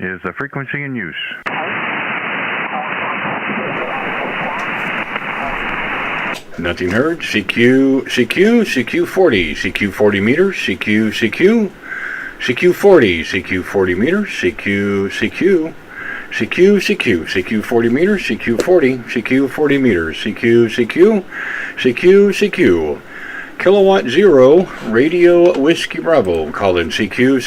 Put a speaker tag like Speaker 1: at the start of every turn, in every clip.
Speaker 1: is the frequency in use.
Speaker 2: Nothing heard. CQ 40, CQ 40 meters, CQ 40, CQ 40 meters, CQ 40 meters, CQ 40 meters, CQ. Kilowatt 0, Radio Whiskey Bravo, call in CQ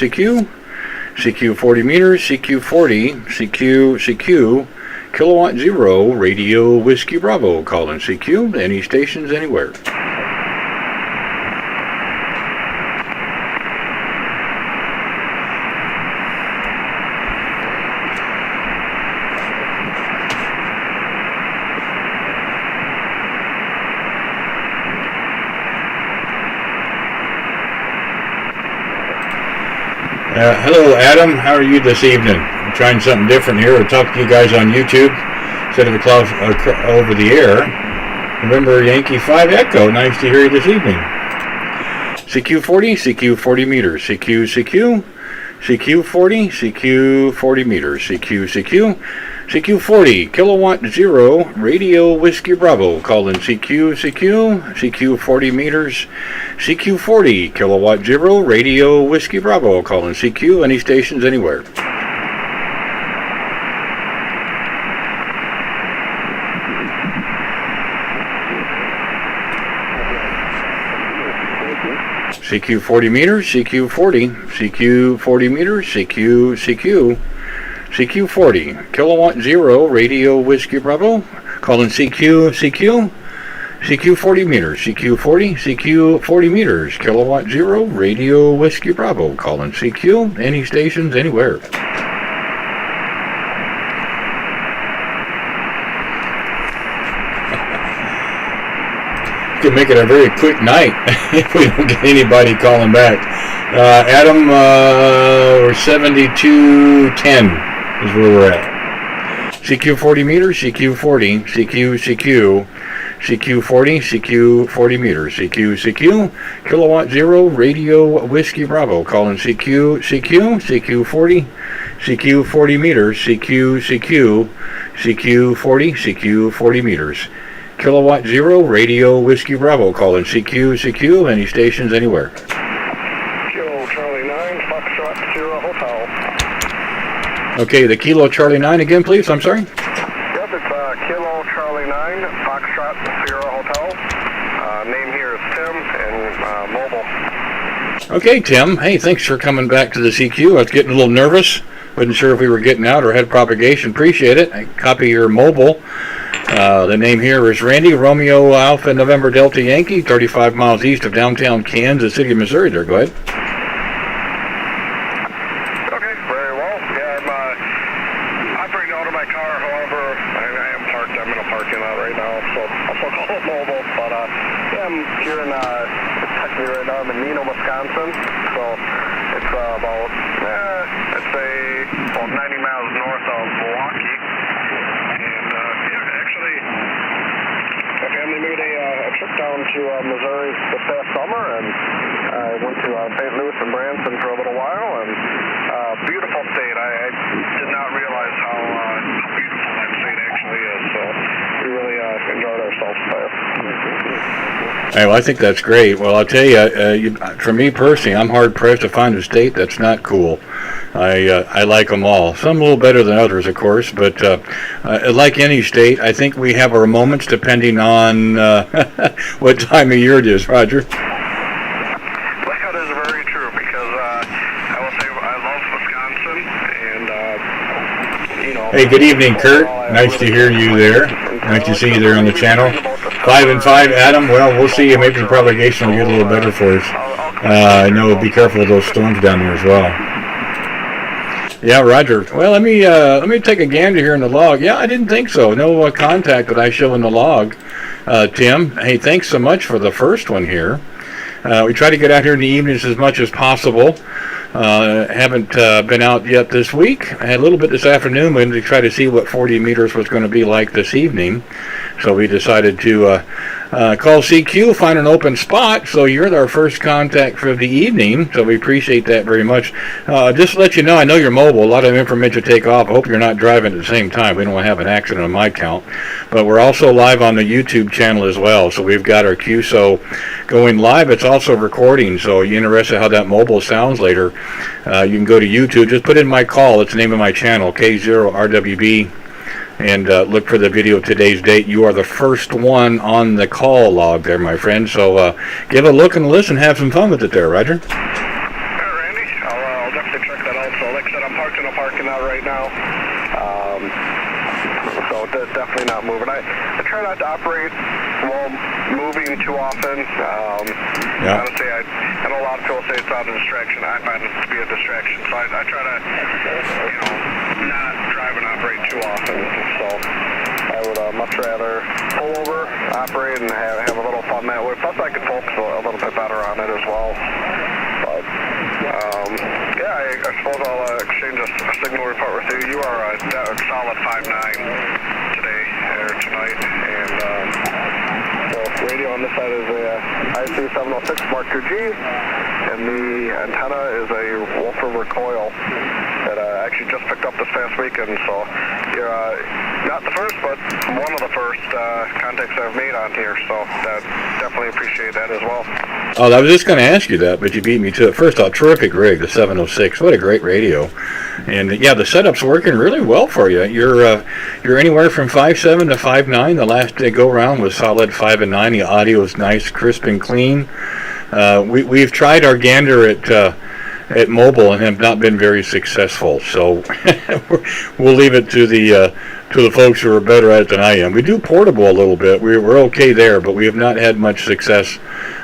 Speaker 2: 40 meters, CQ, Kilowatt 0, Radio Whiskey Bravo, call in CQ, any stations anywhere. Hello, Adam. How are you this evening? I'm trying something different here. We'll talk to you guys on YouTube instead of over the air. Remember Yankee 5 Echo. Nice to hear you this evening. CQ 40 meters. CQ 40 meters. CQ 40, Kilowatt 0, Radio Whiskey Bravo, call in CQ 40 meters, CQ 40, Kilowatt 0, Radio Whiskey Bravo, call in CQ, any stations anywhere. CQ 40 meters, CQ 40 meters, CQ 40, Kilowatt 0, Radio Whiskey Bravo, call in CQ 40 meters, CQ 40 meters, Kilowatt 0, Radio Whiskey Bravo, call in CQ, any stations anywhere. Could make it a very quick night if we don't get anybody calling back. Adam, we're 7210 is where we're at. CQ 40 meters, CQ 40 meters, CQ, Kilowatt 0, Radio Whiskey Bravo, call in CQ 40 meters, CQ 40 meters. Kilowatt 0, Radio Whiskey Bravo, call in CQ, any stations anywhere.
Speaker 3: Kilo Charlie 9, Foxtrot Sierra Hotel.
Speaker 2: Okay, the Kilo Charlie 9 again, please, I'm sorry?
Speaker 3: Yep, it's Kilo Charlie 9, Foxtrot Sierra Hotel. Name here is Tim, and mobile.
Speaker 2: Okay, Tim, hey, thanks for coming back to the CQ. I was getting a little nervous. Wasn't sure if we were getting out or had propagation. Appreciate it. I copy your mobile. The name here is Randy, Romeo Alpha November Delta Yankee, 35 miles east of downtown Kansas City, Missouri. There, go ahead.
Speaker 3: Okay, very well. Yeah, I'm operating out of my car. However, I am parked. I'm in a parking lot right now, so I'll call it mobile. But yeah, I'm here in technically right now. I'm in Neenah, Wisconsin. So it's about I'd say about 90 miles north of Milwaukee. My family made a trip down to Missouri this past summer, and I went to St. Louis and Branson for a little while, and beautiful state. I did not realize how beautiful that state actually is, so we really enjoyed ourselves there.
Speaker 2: Hey, well, I think that's great. Well, I'll tell you, for me personally, I'm hard-pressed to find a state that's not cool. I like them all. Some a little better than others, of course, but like any state, I think we have our moments depending on what time of year it is, Roger.
Speaker 3: That is very true, because I will say I love Wisconsin, and, you know...
Speaker 2: Hey, good evening, Kurt. Nice to hear you there. Nice to see you there on the channel. 5 and 5, Adam. Well, we'll see. Maybe the propagation will get a little better for us. I know, be careful of those storms down there as well. Yeah, Roger. Well, let me take a gander here in the log. Yeah, I didn't think so. No contact that I show in the log. Tim, hey, thanks so much for the first one here. We try to get out here in the evenings as much as possible. Haven't been out yet this week. I had a little bit this afternoon. We wanted to try to see what 40 meters was going to be like this evening. So we decided to Call CQ, find an open spot. So you're our first contact for the evening. So we appreciate that very much. Just to let you know, I know you're mobile. A lot of information to take off. I hope you're not driving at the same time. We don't want to have an accident on my count. But we're also live on the YouTube channel as well. So we've got our QSO going live. It's also recording. So you're interested how that mobile sounds later. You can go to YouTube. Just put in my call. It's the name of my channel, K0RWB. And look for the video of today's date. You are the first one on the call log there, my friend. So give a look and listen. Have some fun with it there, Roger.
Speaker 3: Randy, I'll definitely check that out. So like I said, I'm parked in a parking lot right now. So definitely not moving. I try not to operate while moving too often. Honestly, I know a lot of people say it's not a distraction. I find it to be a distraction. So I try to, not drive and operate too often. So I would much rather pull over, operate, and have a little fun that way. Plus, I can focus a little bit better on it as well. But I suppose I'll exchange a signal report with you. You are a solid 5'9" today or tonight, and so radio on this side is a IC706 Mark IIG, and the antenna is a Wolf River coil that I actually just picked up this past weekend. So you're not the first, but one of the first contacts I've made on here. So definitely appreciate that as well.
Speaker 2: Oh, I was just going to ask you that, but you beat me to it. First off, terrific rig, the 706. What a great radio. And yeah, the setup's working really well for you. You're anywhere from 5'7" to 5'9". The last go round was solid 5 and 9. The audio is nice, crisp and clean. We've tried our gander at mobile and have not been very successful. So we'll leave it to the folks who are better at it than I am. We do portable a little bit. We're okay there, but we have not had much success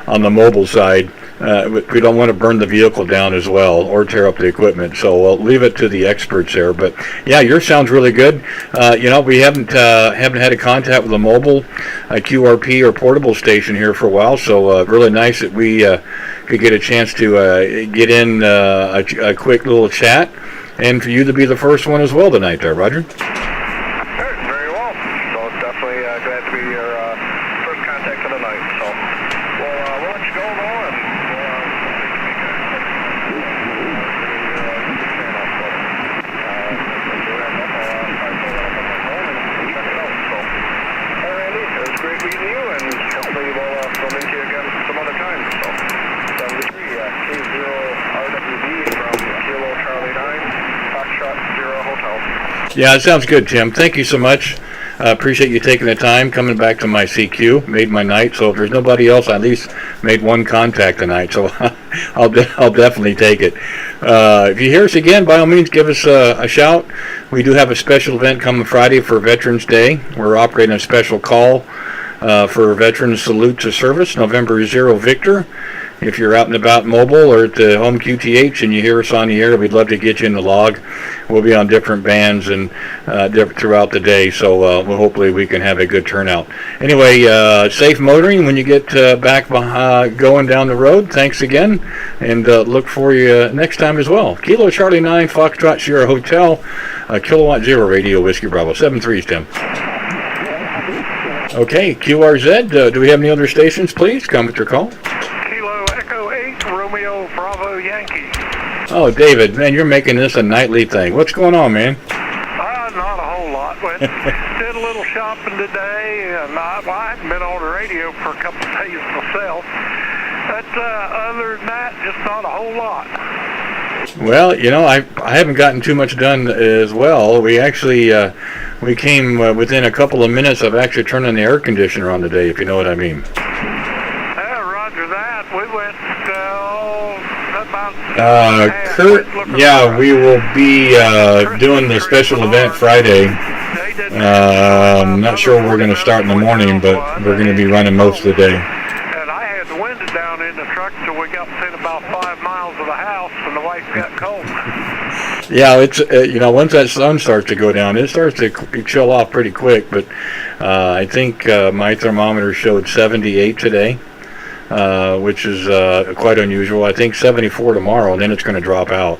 Speaker 2: on the mobile side. We don't want to burn the vehicle down as well or tear up the equipment, so we'll leave it to the experts there. But yeah, yours sounds really good. We haven't had a contact with a mobile QRP or portable station here for a while, so really nice that we could get a chance to get in a quick little chat, and for you to be the first one as well tonight there, Roger.
Speaker 3: Very well. So definitely glad to be your first contact of the night. So we'll let you go though, and
Speaker 2: Yeah, it sounds good, Tim. Thank you so much. Appreciate you taking the time, coming back to my CQ. Made my night. So if there's nobody else, I at least made one contact tonight. So I'll definitely take it. If you hear us again, by all means, give us a shout. We do have a special event coming Friday for Veterans Day. We're operating a special call for Veterans Salute to Service, November 0 Victor. If you're out and about mobile or at the home QTH and you hear us on the air, we'd love to get you in the log. We'll be on different bands and throughout the day, so hopefully we can have a good turnout. Anyway, safe motoring when you get back going down the road. Thanks again, and look for you next time as well. Kilo Charlie 9, Foxtrot Sierra Hotel, Kilowatt Zero Radio, Whiskey Bravo, 7-3, Tim. Okay, QRZ, do we have any other stations, please? Come with your call.
Speaker 3: Bravo Yankee.
Speaker 2: Oh, David, man, you're making this a nightly thing. What's going on, man?
Speaker 1: Not a whole lot. Did a little shopping today, and I haven't been on the radio for a couple of days myself. But other than that, just not a whole lot.
Speaker 2: Well, I haven't gotten too much done as well. We actually we came within a couple of minutes of actually turning the air conditioner on today, if you know what I mean.
Speaker 1: Roger that. We went
Speaker 2: Kurt, yeah, we will be doing the special event Friday. I'm not sure we're going to start in the morning, but we're going to be running most of the day.
Speaker 1: And I had the window down in the truck until we got within about 5 miles of the house, and the wife got cold.
Speaker 2: Yeah, it's once that sun starts to go down, it starts to chill off pretty quick. But I think my thermometer showed 78 today. Which is quite unusual. I think 74 tomorrow, and then it's going to drop out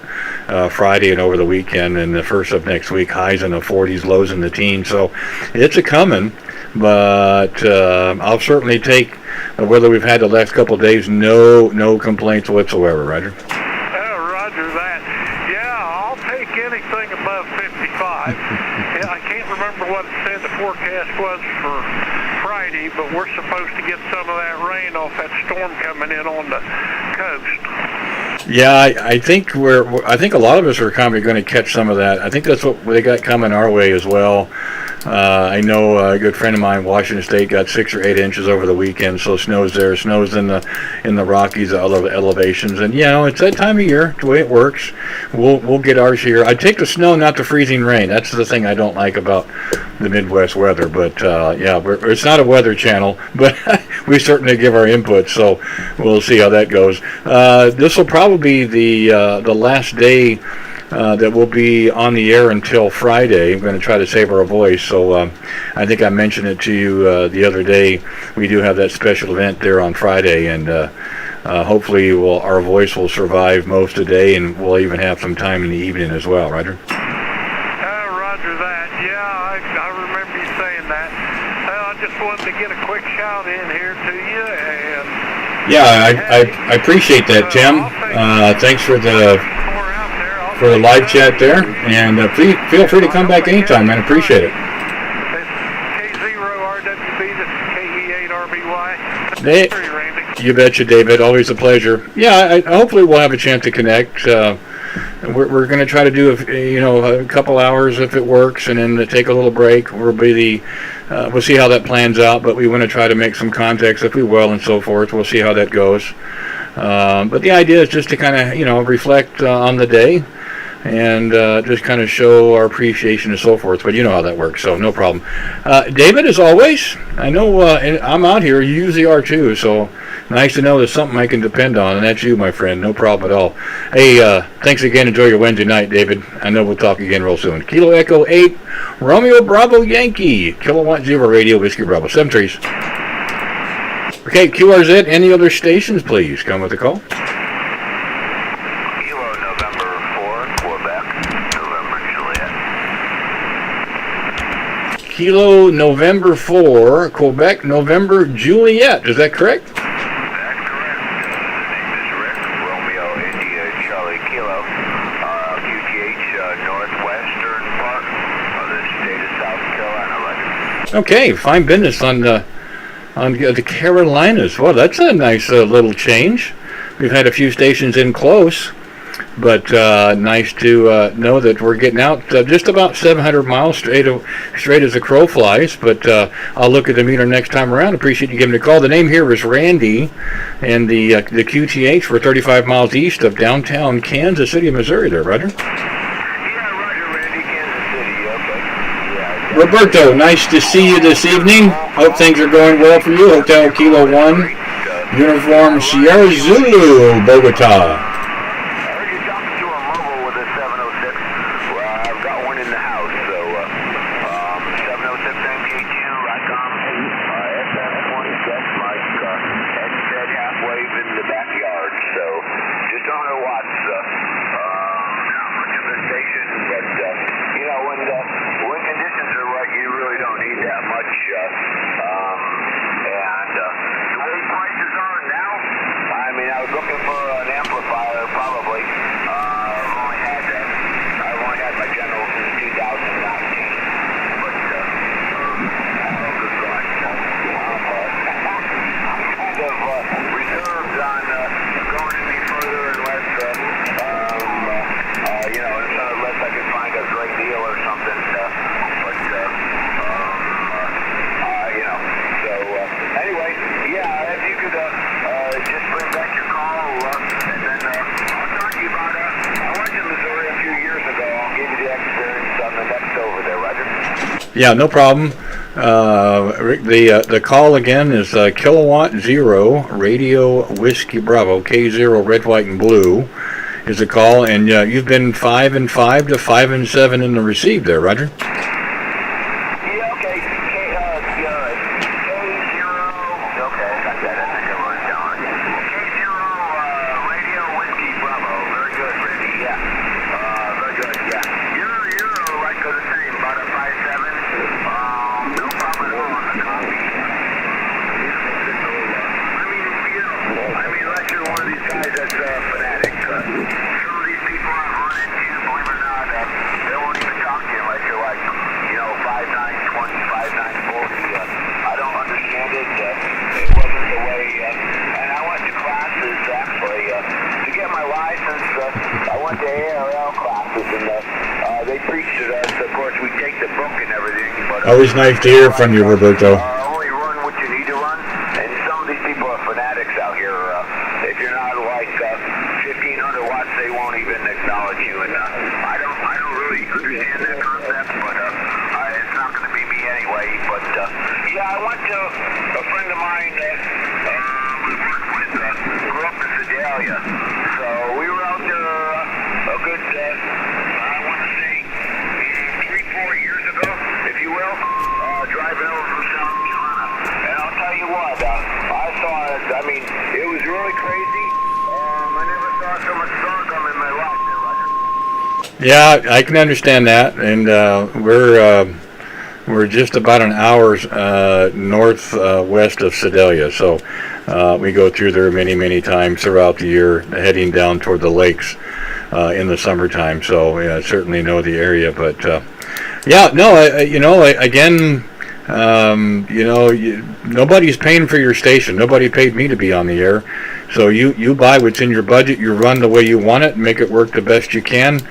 Speaker 2: Friday and over the weekend, and the first of next week, highs in the 40s, lows in the teens. So it's a coming. but I'll certainly take the weather we've had the last couple of days. No complaints whatsoever, Roger.
Speaker 1: Roger that. Yeah, I'll take anything above 55. Yeah, I can't remember what it said the forecast was for Friday, but we're supposed to get some of that rain off that storm coming in on the coast.
Speaker 2: Yeah, I think I think a lot of us are kind of going to catch some of that. I think that's what they got coming our way as well. I know a good friend of mine, Washington State, got 6 or 8 inches over the weekend. So snow's there, snow's in the Rockies elevations, and it's that time of year. The way it works, we'll get ours here. I take the snow, not the freezing rain. That's the thing I don't like about the Midwest weather. But it's not a weather channel, but we certainly give our input. So we'll see how that goes. This will probably be the last day that will be on the air until Friday. I'm going to try to save our voice. So I think I mentioned it to you the other day. We do have that special event there on Friday, and hopefully our voice will survive most of the day, and we'll even have some time in the evening as well, Roger.
Speaker 1: Roger that. Yeah, I remember you saying that. I just wanted to get a quick shout in here to you. And
Speaker 2: I appreciate that, Tim. Thanks for the live chat there, and please feel free to come back anytime, man. Appreciate it.
Speaker 1: K0RWB, this is KE8RBY.
Speaker 2: Hey, you betcha, David. Always a pleasure. Yeah, hopefully we'll have a chance to connect. We're going to try to do a couple hours if it works, and then take a little break. We'll see how that plans out, but we want to try to make some contacts if we will, and so forth. We'll see how that goes. But the idea is just to kind of reflect on the day, and just kind of show our appreciation and so forth. But you know how that works, so no problem. David, as always, I know I'm out here. You usually are too, so nice to know there's something I can depend on, and that's you, my friend. No problem at all. Hey, thanks again. Enjoy your Wednesday night, David. I know we'll talk again real soon. Kilo Echo 8, Romeo Bravo Yankee, Kilowatt Zero Radio, Whiskey Bravo, 7 trees. Okay, QRZ, any other stations, please come with the call. Kilo November 4, Quebec, November Juliet. Is that correct?
Speaker 3: That's correct. The name is Rick, Romeo, India, Charlie, Kilo, QTH, northwestern part of the state of South Carolina.
Speaker 2: Okay, fine business on the Carolinas. Well, that's a nice little change. We've had a few stations in close, but nice to know that we're getting out just about 700 miles straight as a crow flies. But I'll look at the meter next time around. Appreciate you giving me a call. The name here is Randy, and the QTH, we're 35 miles east of downtown Kansas City, Missouri there, Roger.
Speaker 3: Yeah, Roger, Randy, Kansas City, okay. Yeah.
Speaker 2: Roberto, nice to see you this evening. Hope things are going well for you. Hotel Kilo 1, Uniform Sierra Zulu, Bogota. Yeah, no problem. Rick, the call again is Kilowatt Zero Radio Whiskey Bravo, K0 Red, White, and Blue is the call, and you've been 5 and 5 to 5 and 7 in the receive there, Roger.
Speaker 3: Yeah, okay. K0. Okay, got that. I think I wrote it down. K0 Radio Whiskey Bravo. Very good, Randy. Yeah. Very good. Yeah. You're like the same, about a 5-7. No problem at all on the the ARL classes, and they preached to us. Of course, we take the book and everything, but
Speaker 2: Always nice to hear from you, Roberto.
Speaker 3: only run what you need to run, and some of these people are fanatics out here. If you're not like 1,500 watts, they won't even acknowledge you. And I don't really understand that concept, but it's not going to be me anyway. But yeah, I went to a friend of mine that we worked with, grew up in Sedalia. So we were out there a good, I want to say, 3-4 years ago, if you will, driving over from South Carolina. And I'll tell you what, I saw it, I mean, it was really crazy. I never saw so much sorghum in my life there, Roger.
Speaker 2: Yeah, I can understand that, and we're just about an hour northwest of Sedalia, so we go through there many times throughout the year, heading down toward the lakes in the summertime. So yeah, I certainly know the area, but yeah, no, again, nobody's paying for your station. Nobody paid me to be on the air. So you buy what's in your budget, you run the way you want it, make it work the best you can,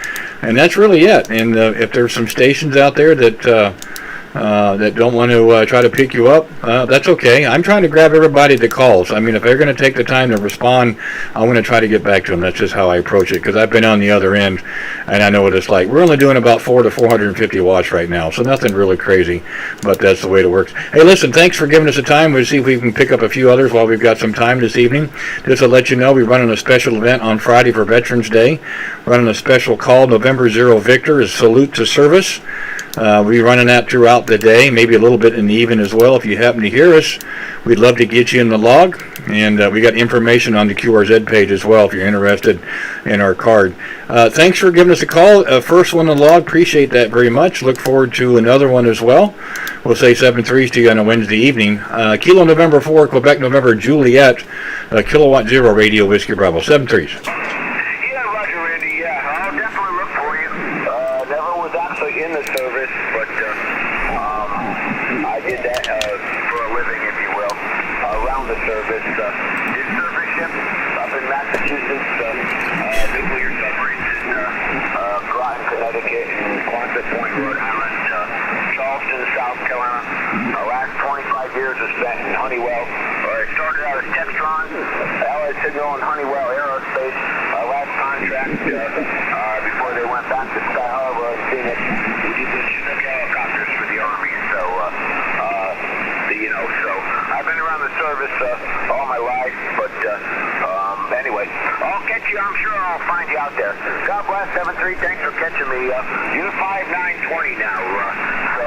Speaker 2: and that's really it. And if there's some stations out there that don't want to try to pick you up, that's okay. I'm trying to grab everybody that calls. I mean, if they're going to take the time to respond, I want to try to get back to them. That's just how I approach it, because I've been on the other end, and I know what it's like. We're only doing about 400 to 450 watts right now, so nothing really crazy, but that's the way it works. Hey, listen, thanks for giving us the time. We'll see if we can pick up a few others while we've got some time this evening. Just to let you know, we're running a special event on Friday for Veterans Day. Running a special call, November 0 Victor, is Salute to Service. We're running that throughout the day, maybe a little bit in the evening as well. If you happen to hear us, we'd love to get you in the log. And we got information on the QRZ page as well if you're interested in our card. Thanks for giving us a call. First one in the log, appreciate that very much. Look forward to another one as well. We'll say 7-3s to you on a Wednesday evening. Kilo November 4, Quebec November Juliet, Kilowatt 0 Radio Whiskey Bravo. 7-3s.
Speaker 3: In the service, but I did that for a living, if you will, around the service. Did service ships up in Massachusetts, nuclear submarines in Groton, Connecticut, and Quonset Point, Rhode Island, Charleston, South Carolina. The last 25 years was spent in Honeywell. I started out as Textron, Allied Signal and Honeywell Aerospace. My last contract before they went back to Sky Harbor in Phoenix. We did the Chinook helicopters for the Army, so so I've been around the service all my life, but anyway, I'll catch you. I'm sure I'll find you out there. God bless. 7-3. Thanks for catching me. You're 5-9-20 now, so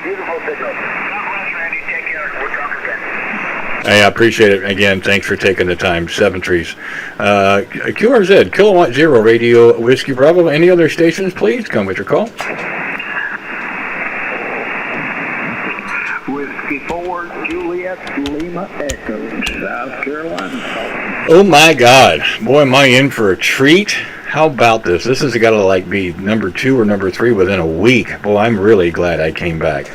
Speaker 3: beautiful signal. God bless, Randy. Take care. We'll talk again.
Speaker 2: Hey, I appreciate it. Again, thanks for taking the time. 7-3s. QRZ, Kilowatt 0 Radio Whiskey Bravo. Any other stations, please come with your call.
Speaker 4: Whiskey 4, Juliet, Lima Echo, South Carolina.
Speaker 2: Oh my God. Boy, am I in for a treat. How about this? This has got to be number 2 or number 3 within a week. Boy, I'm really glad I came back.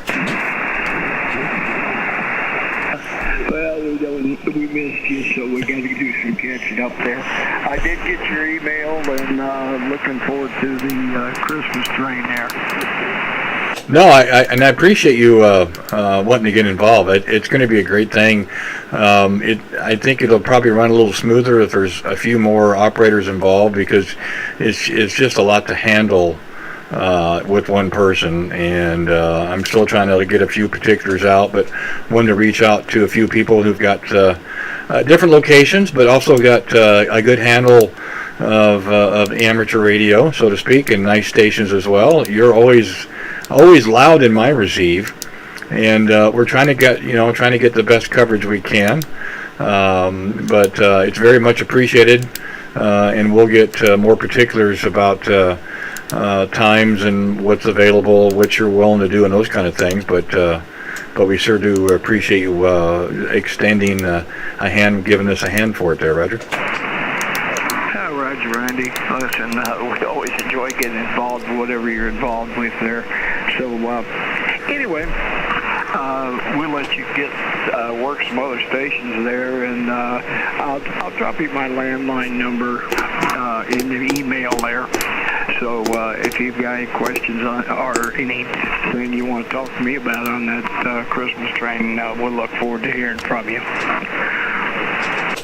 Speaker 4: We missed you, so we got to do some catching up there. I did get your email, and looking forward to the Christmas train there.
Speaker 2: No, I appreciate you wanting to get involved. It's going to be a great thing. I think it'll probably run a little smoother if there's a few more operators involved, because it's just a lot to handle with one person, and I'm still trying to get a few particulars out, but wanted to reach out to a few people who've got different locations, but also got a good handle of amateur radio, so to speak, and nice stations as well. You're always loud in my receive, and we're trying to get the best coverage we can, but it's very much appreciated, and we'll get more particulars about times and what's available, what you're willing to do, and those kind of things. But we sure do appreciate you extending a hand, giving us a hand for it there, Roger.
Speaker 4: Roger, Randy. Listen, we always enjoy getting involved with whatever you're involved with there. So anyway, we'll let you get work some other stations there, and I'll drop you my landline number. in the email there. So if you've got any questions or anything you want to talk to me about on that Christmas train, we'll look forward to hearing from you.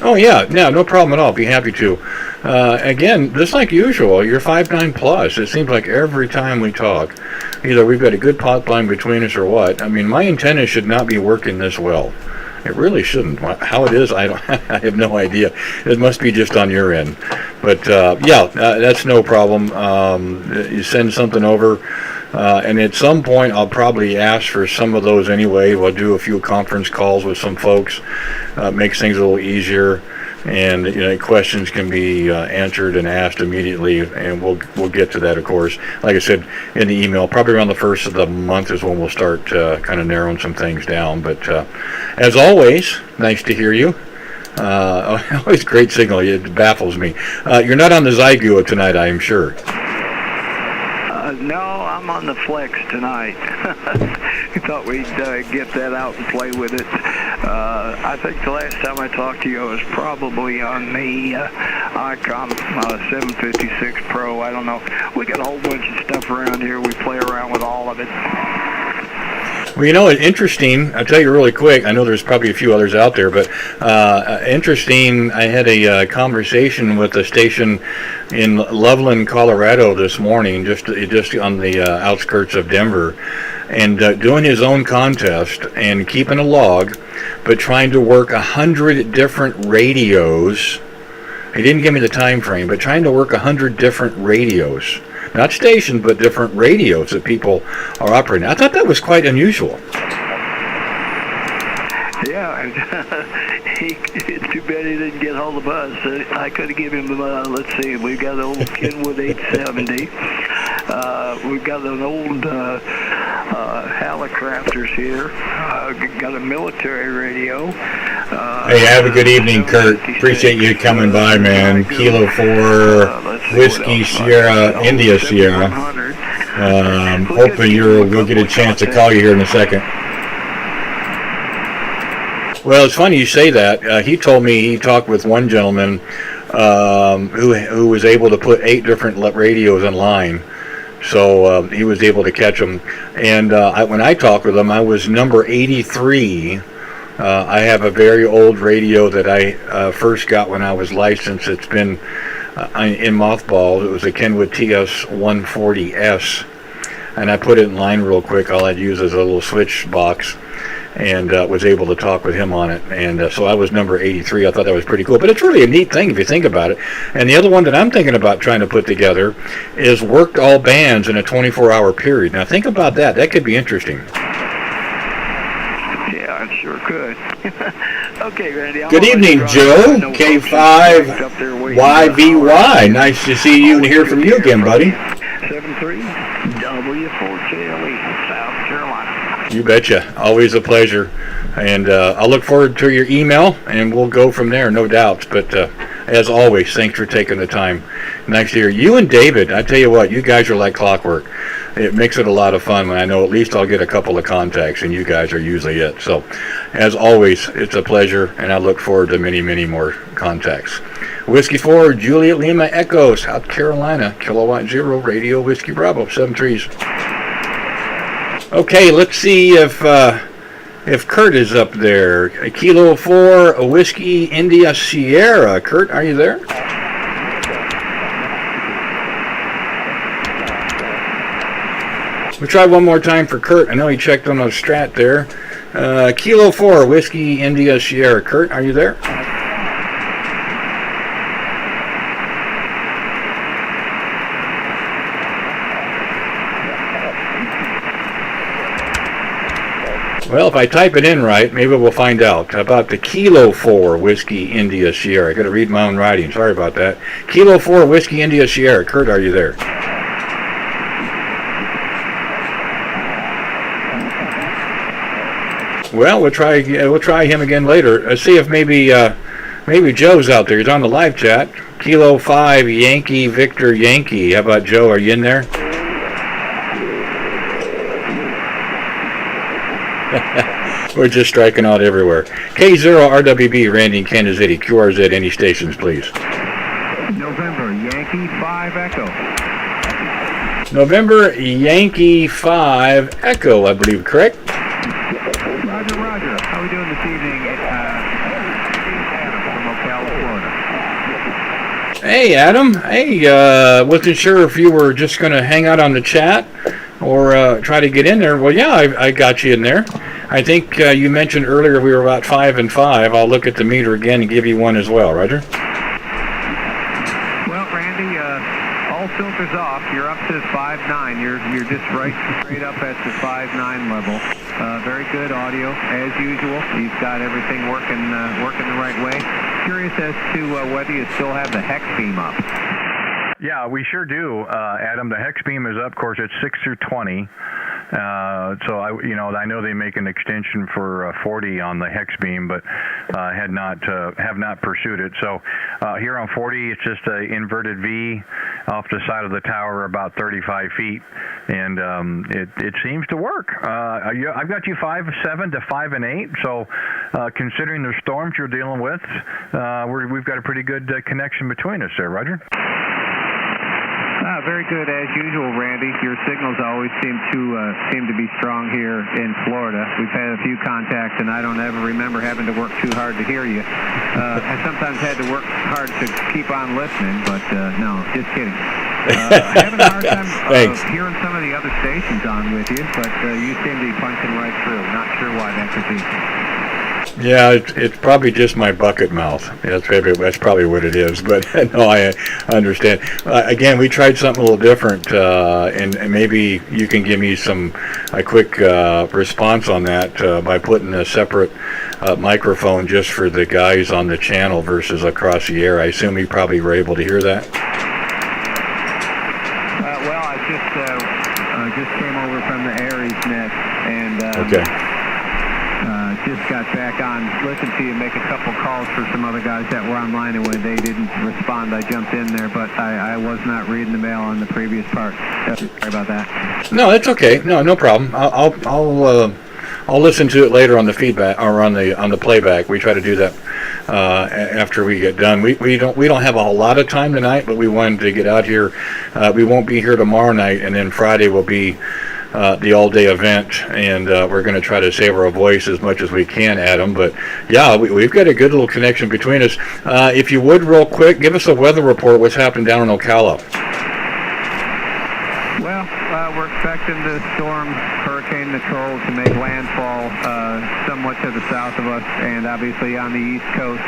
Speaker 2: Oh, yeah, no problem at all. Be happy to. Again, just like usual, you're 5'9 plus. It seems like every time we talk, either we've got a good pipeline between us or what. I mean, my antenna should not be working this well. It really shouldn't. How it is, I have no idea. It must be just on your end. But, that's no problem. You send something over. And at some point, I'll probably ask for some of those anyway. We'll do a few conference calls with some folks. Makes things a little easier. And questions can be answered and asked immediately, and we'll get to that, of course. Like I said in the email, probably around the first of the month is when we'll start kind of narrowing some things down. But as always, nice to hear you. Always great signal. It baffles me. You're not on the Zygoa tonight, I am sure.
Speaker 4: No, I'm on the Flex tonight. We thought we'd get that out and play with it. I think the last time I talked to you, I was probably on the ICOM 756 Pro. I don't know. We got a whole bunch of stuff around here. We play around with all of it.
Speaker 2: Well, interesting. I'll tell you really quick. I know there's probably a few others out there, but interesting. I had a conversation with a station in Loveland, Colorado this morning, just on the outskirts of Denver, and doing his own contest and keeping a log, but trying to work 100 different radios. He didn't give me the time frame, but trying to work 100 different radios. Not stations, but different radios that people are operating. I thought that was quite unusual.
Speaker 4: Yeah, it's too bad he didn't get hold of us. I could have given him, let's see, we've got an old Kenwood 870. We've got an old Halicrafters here. Got a military radio.
Speaker 2: Hey, have a good evening, Kurt. Appreciate you coming by, man. Kilo 4, Whiskey Sierra, India Sierra. Hoping we'll get a chance to call you here in a second. Well, it's funny you say that. He told me he talked with one gentleman who was able to put 8 different radios online. So he was able to catch them. And when I talked with him, I was number 83. I have a very old radio that I first got when I was licensed. It's been in mothballs. It was a Kenwood TS-140S. And I put it in line real quick. All I'd use is a little switch box. And was able to talk with him on it. And so I was number 83. I thought that was pretty cool. But it's really a neat thing if you think about it. And the other one that I'm thinking about trying to put together is worked all bands in a 24-hour period. Now think about that. That could be interesting.
Speaker 4: Yeah, it sure could. Okay, Randy.
Speaker 2: Good evening, Joe. K5YVY. Nice to see you and hear from you again, buddy.
Speaker 4: 73 W4KLE, South Carolina.
Speaker 2: You betcha. Always a pleasure. And I'll look forward to your email, and we'll go from there, no doubts. But as always, thanks for taking the time. Nice to hear you and David. I tell you what, you guys are like clockwork. It makes it a lot of fun when I know at least I'll get a couple of contacts, and you guys are usually it. So, as always, it's a pleasure, and I look forward to many, many more contacts. Whiskey 4, Juliet Lima Echo, South Carolina, Kilowatt 0, Radio Whiskey Bravo, 73s. Okay, let's see if Kurt is up there. A Kilo 4, a Whiskey India Sierra. Kurt, are you there? We'll try one more time for Kurt. I know he checked on the strat there. Kilo 4, Whiskey India Sierra. Kurt, are you there? Well, if I type it in right, maybe we'll find out. How about the Kilo 4 Whiskey India Sierra? I got to read my own writing. Sorry about that. Kilo 4 Whiskey India Sierra. Kurt, are you there? Well, we'll try him again later. Let's see if maybe Joe's out there. He's on the live chat. Kilo 5 Yankee Victor Yankee. How about Joe? Are you in there? We're just striking out everywhere. K0 RWB, Randy in Kansas City. QRZ, any stations, please.
Speaker 4: November Yankee 5 Echo.
Speaker 2: November Yankee 5 Echo, I believe, correct?
Speaker 4: Roger, Roger. How are we doing this evening? Adam from Ocala, Florida.
Speaker 2: Hey, Adam. Hey, wasn't sure if you were just going to hang out on the chat or try to get in there. Well, yeah, I got you in there. I think you mentioned earlier we were about 5 and 5. I'll look at the meter again and give you one as well, Roger.
Speaker 4: Well, Randy, all filters off. You're up to 5.9. You're just straight up at the 5.9 level. Very good audio as usual. You've got everything working the right way. Curious as to whether you still have the hex beam up.
Speaker 5: Yeah, we sure do, Adam. The hex beam is up. Of course, it's 6 through 20. So I know they make an extension for 40 on the hex beam, but have not pursued it. So here on 40, it's just an inverted V off the side of the tower, about 35 feet, and it seems to work. I've got you 5.7 to 5.8. So considering the storms you're dealing with, we've got a pretty good connection between us there, Roger.
Speaker 4: Very good as usual, Randy. Your signals always seem to be strong here in Florida. We've had a few contacts, and I don't ever remember having to work too hard to hear you. I sometimes had to work hard to keep on listening, but no, just kidding. Having a hard time hearing some of the other stations on with you, but you seem to be punching right through. Not sure why that could be.
Speaker 2: Yeah, it's probably just my bucket mouth. That's probably what it is. But no, I understand. Again, we tried something a little different, and maybe you can give me a quick response on that by putting a separate microphone just for the guys on the channel versus across the air. I assume you probably were able to hear that.
Speaker 4: Well, I just came over from the Aries net and.
Speaker 2: Okay.
Speaker 4: Just got back on, listened to you make a couple calls for some other guys that were online, and when they didn't respond, I jumped in there, but I was not reading the mail on the previous part. Sorry about that.
Speaker 2: No, it's okay. No problem. I'll listen to it later on the feedback or on the playback. We try to do that after we get done. We don't have a whole lot of time tonight, but we wanted to get out here. We won't be here tomorrow night, and then Friday will be the all-day event, and we're going to try to save our voice as much as we can, Adam. But yeah, we've got a good little connection between us. If you would, real quick, give us a weather report. What's happened down in Ocala?
Speaker 4: Well, we're expecting the storm, Hurricane Nicole, to make landfall somewhat to the south of us, and obviously on the east coast,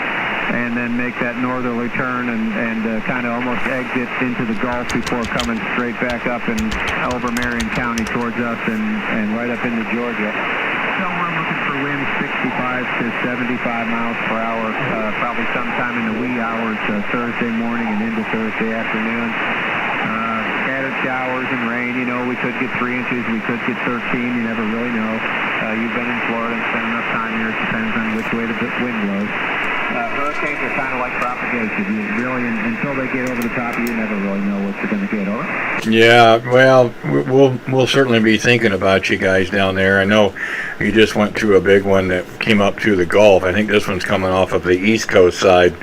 Speaker 4: and then make that northerly turn and kind of almost exit into the Gulf before coming straight back up and over Marion County towards us and right up into Georgia. So we're looking for winds 65 to 75 miles per hour, probably sometime in the wee hours Thursday morning and into Thursday afternoon. Scattered showers and rain. We could get 3 inches, we could get 13. You never really know. You've been in Florida and spent enough time here. It depends on which way the wind blows. Hurricanes are kind of like propagation. You really, until they get over the top of you, never really know what you're going to get. Over.
Speaker 2: Yeah, well, we'll certainly be thinking about you guys down there. I know you just went through a big one that came up to the Gulf. I think this one's coming off of the East Coast side,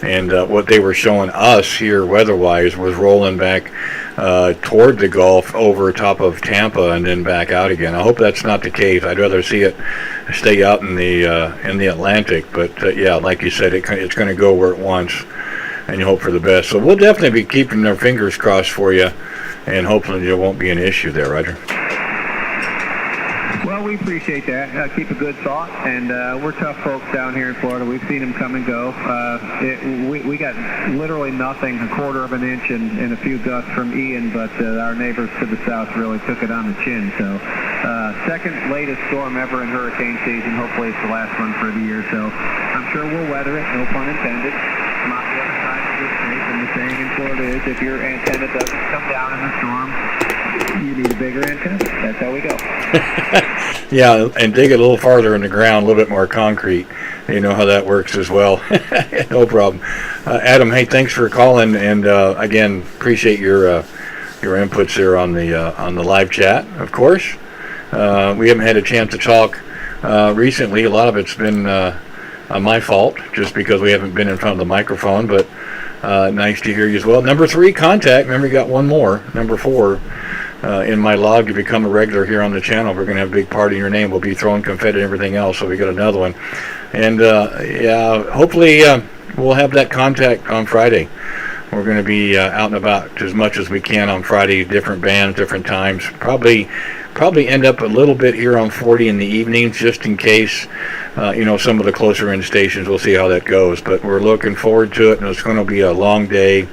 Speaker 2: and what they were showing us here weather-wise was rolling back toward the Gulf over top of Tampa and then back out again. I hope that's not the case. I'd rather see it stay out in the Atlantic, but yeah, like you said, it's going to go where it wants, and you hope for the best. So we'll definitely be keeping our fingers crossed for you, and hopefully there won't be an issue there, Roger.
Speaker 4: Well, we appreciate that. Keep a good thought, and we're tough folks down here in Florida. We've seen them come and go. We got literally nothing, a quarter of an inch and a few gusts from Ian, but our neighbors to the south really took it on the chin. So second latest storm ever in hurricane season. Hopefully it's the last one for the year. So I'm sure we'll weather it, no pun intended. Come out the other side of this snake, and the saying in Florida is if your antenna doesn't come down in the storm, you need a bigger antenna. That's how we go.
Speaker 2: Yeah, and dig it a little farther in the ground, a little bit more concrete. You know how that works as well. No problem. Adam, hey, thanks for calling, and again, appreciate your inputs there on the live chat. Of course, we haven't had a chance to talk recently. A lot of it's been my fault, just because we haven't been in front of the microphone. But Nice to hear you as well. Number 3, contact. Remember, you got one more. Number 4. In my log to become a regular here on the channel. We're going to have a big party in your name. We'll be throwing confetti and everything else, so we got another one. And yeah, hopefully we'll have that contact on Friday. We're going to be out and about as much as we can on Friday, different bands, different times. Probably end up a little bit here on 40 in the evenings, just in case, some of the closer in stations. We'll see how that goes. But we're looking forward to it, and it's going to be a long day.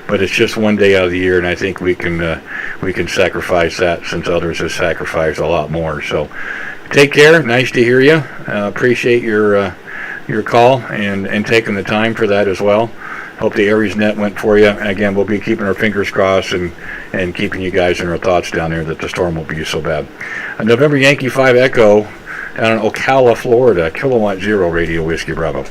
Speaker 2: But it's just one day out of the year, and I think we can sacrifice that, since others have sacrificed a lot more. So, take care. Nice to hear you. Appreciate your call and taking the time for that as well. Hope the Aries net went for you. Again, we'll be keeping our fingers crossed and keeping you guys in our thoughts down there that the storm won't be so bad. November Yankee 5 Echo down in Ocala, Florida. Kilowatt 0 Radio Whiskey Bravo.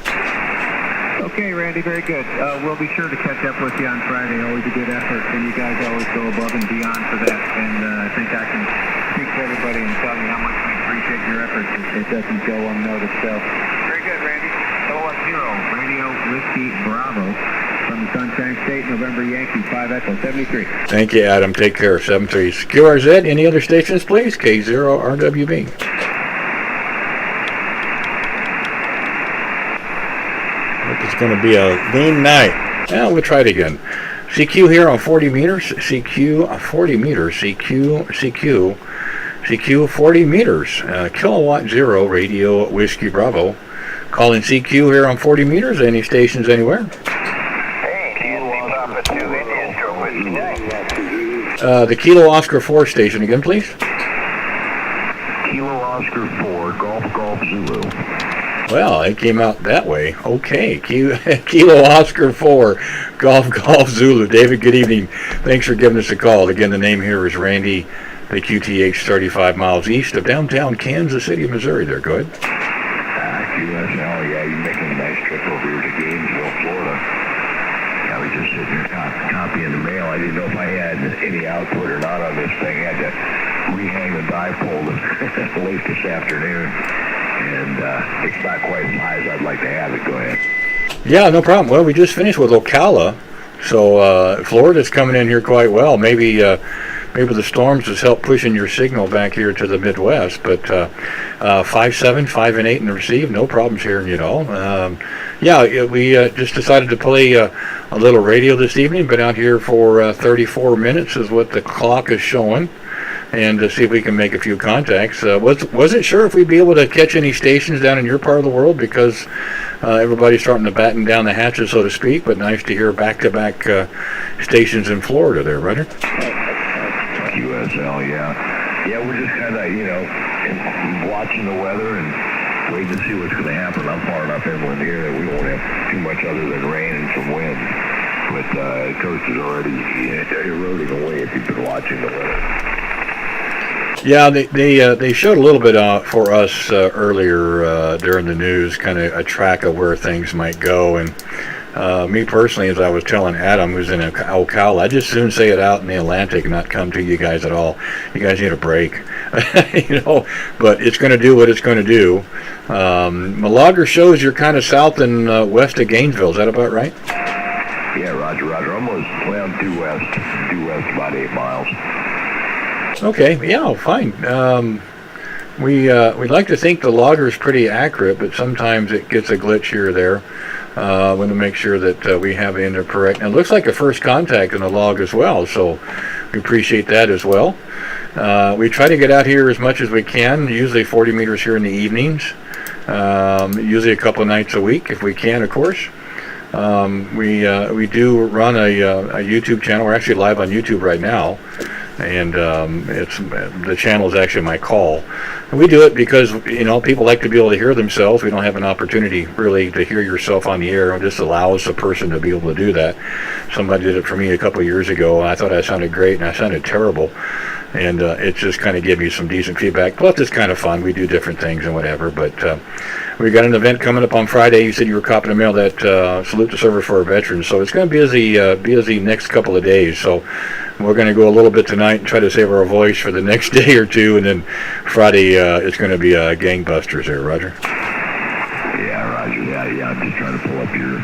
Speaker 6: Okay, Randy, very good. We'll be sure to catch up with you on Friday. Always a good effort, and you guys always go above and beyond for that. And I think I can speak for everybody and tell you how much we appreciate your efforts. It doesn't go unnoticed. So, very good, Randy. Kilowatt 0 Radio Whiskey Bravo from the Sunshine State, November Yankee 5 Echo 73.
Speaker 2: Thank you, Adam. Take care. 73. QRZ. Any other stations, please? K0RWB. It's going to be a lean night. Yeah, we'll try it again. CQ here on 40 meters. CQ 40 meters. CQ 40 meters. Kilowatt 0 Radio Whiskey Bravo. Calling CQ here on 40 meters. Any stations anywhere?
Speaker 3: Hey, TNC Papa 2 Indian Stroke Whiskey 9.
Speaker 2: The Kilo Oscar 4 station again, please.
Speaker 3: Kilo Oscar 4 Golf Zulu.
Speaker 2: Well, it came out that way. Okay. Kilo Oscar 4, Golf Zulu. David, good evening. Thanks for giving us a call. Again, the name here is Randy, the QTH 35 miles east of downtown Kansas City, Missouri. There, go ahead.
Speaker 3: QSL, yeah, you're making a nice trip over here to Gainesville, Florida. Yeah, we just sitting here copying the mail. I didn't know if I had any output or not on this thing. I had to rehang the dipole late this afternoon. And it's not quite as high as I'd like to have it. Go ahead.
Speaker 2: Yeah, no problem. Well, we just finished with Ocala, so Florida's coming in here quite well. Maybe the storms has helped pushing your signal back here to the Midwest. But 5.7, 5 and 8 in the receive, no problems hearing you at all. Yeah, we just decided to play a little radio this evening. Been out here for 34 minutes is what the clock is showing. And to see if we can make a few contacts. Wasn't sure if we'd be able to catch any stations down in your part of the world because everybody's starting to batten down the hatches, so to speak, but nice to hear back-to-back stations in Florida there, brother.
Speaker 3: QSL, yeah. Yeah, we're just kind of, watching the weather and waiting to see what's going to happen. I'm far enough inland here that we won't have too much other than rain and some wind. But the coast is already eroding away if you've been watching the weather.
Speaker 2: Yeah, they showed a little bit for us earlier during the news, kind of a track of where things might go. And me personally, as I was telling Adam, who's in Ocala, I just soon say it out in the Atlantic and not come to you guys at all. You guys need a break, But it's going to do what it's going to do. Malaga shows you're kind of south and west of Gainesville. Is that about right?
Speaker 3: Yeah, Roger. Almost due west about 8 miles.
Speaker 2: Okay, yeah, fine. We like to think the logger is pretty accurate, but sometimes it gets a glitch here or there. Want to make sure that we have it in there correct. And it looks like a first contact in the log as well, so we appreciate that as well. We try to get out here as much as we can, usually 40 meters here in the evenings, usually a couple of nights a week if we can, of course. We do run a YouTube channel. We're actually live on YouTube right now. And the channel is actually my call. And we do it because people like to be able to hear themselves. We don't have an opportunity really to hear yourself on the air. It just allows a person to be able to do that. Somebody did it for me a couple of years ago. I thought I sounded great, and I sounded terrible. And it just kind of gave me some decent feedback. Plus, it's kind of fun. We do different things and whatever. But we got an event coming up on Friday. You said you were copying a mail that salute to service for our veterans. So it's going to be busy next couple of days. So we're going to go a little bit tonight and try to save our voice for the next day or two. And then Friday, it's going to be gangbusters there, Roger.
Speaker 3: Yeah, Roger. Yeah. I'm just trying to pull up your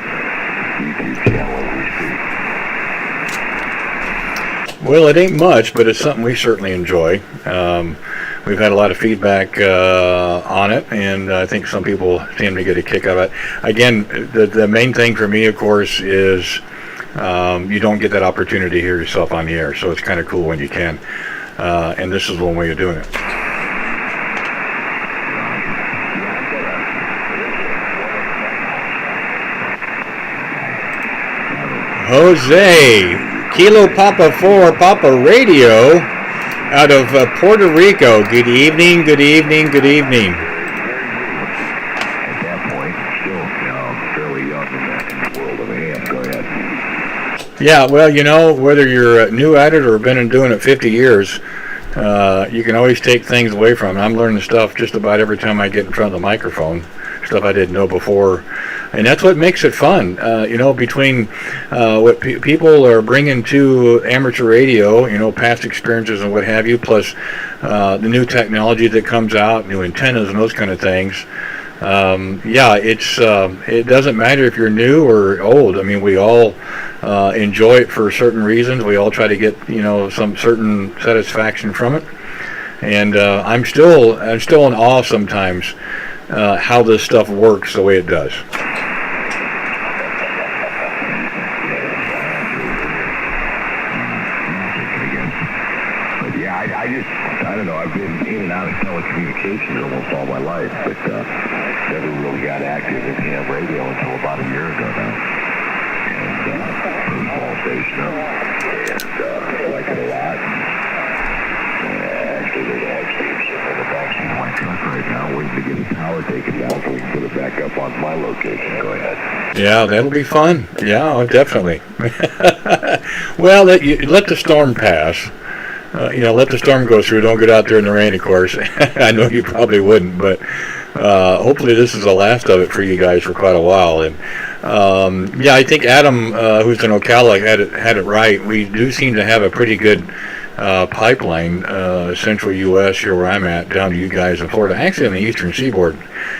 Speaker 3: YouTube channel as we
Speaker 2: Well, it ain't much, but it's something we certainly enjoy. We've had a lot of feedback on it, and I think some people seem to get a kick out of it. Again, the main thing for me, of course, is you don't get that opportunity to hear yourself on the air, so it's kind of cool when you can. And this is one way of doing it. Jose, Kilo Papa 4, Papa Radio, out of Puerto Rico. Good evening, good evening, good evening.
Speaker 4: At that point, still fairly young in the world of AM. Go ahead.
Speaker 2: Yeah, well, you know, whether you're new at it or been doing it 50 years, you can always take things away from it. I'm learning stuff just about every time I get in front of the microphone, stuff I didn't know before. And that's what makes it fun, you know, between what people are bringing to amateur radio, you know, past experiences and what have you, plus the new technology that comes out, new antennas and those kind of things. Yeah, it doesn't matter if you're new or old. I mean, we all enjoy it for certain reasons. We all try to get, you know, some certain satisfaction from it. And I'm still in awe sometimes how this stuff works the way it does.
Speaker 4: I don't know, I've been in and out of telecommunications almost all my life, but never really got active in ham radio until about a year ago now. And pretty small station, and I like it a lot. Actually, there's a live station in the backseat of my truck right now, waiting to get the tower taken down so we can put it back up on my location. Go ahead.
Speaker 2: Yeah, that'll be fun. Yeah, definitely. Well, let the storm pass. You know, let the storm go through. Don't get out there in the rain, of course. I know you probably wouldn't, but hopefully this is the last of it for you guys for quite a while. And yeah, I think Adam, who's in Ocala, had it right. We do seem to have a pretty good pipeline, central U.S. here where I'm at, down to you guys in Florida. Actually, on the eastern seaboard,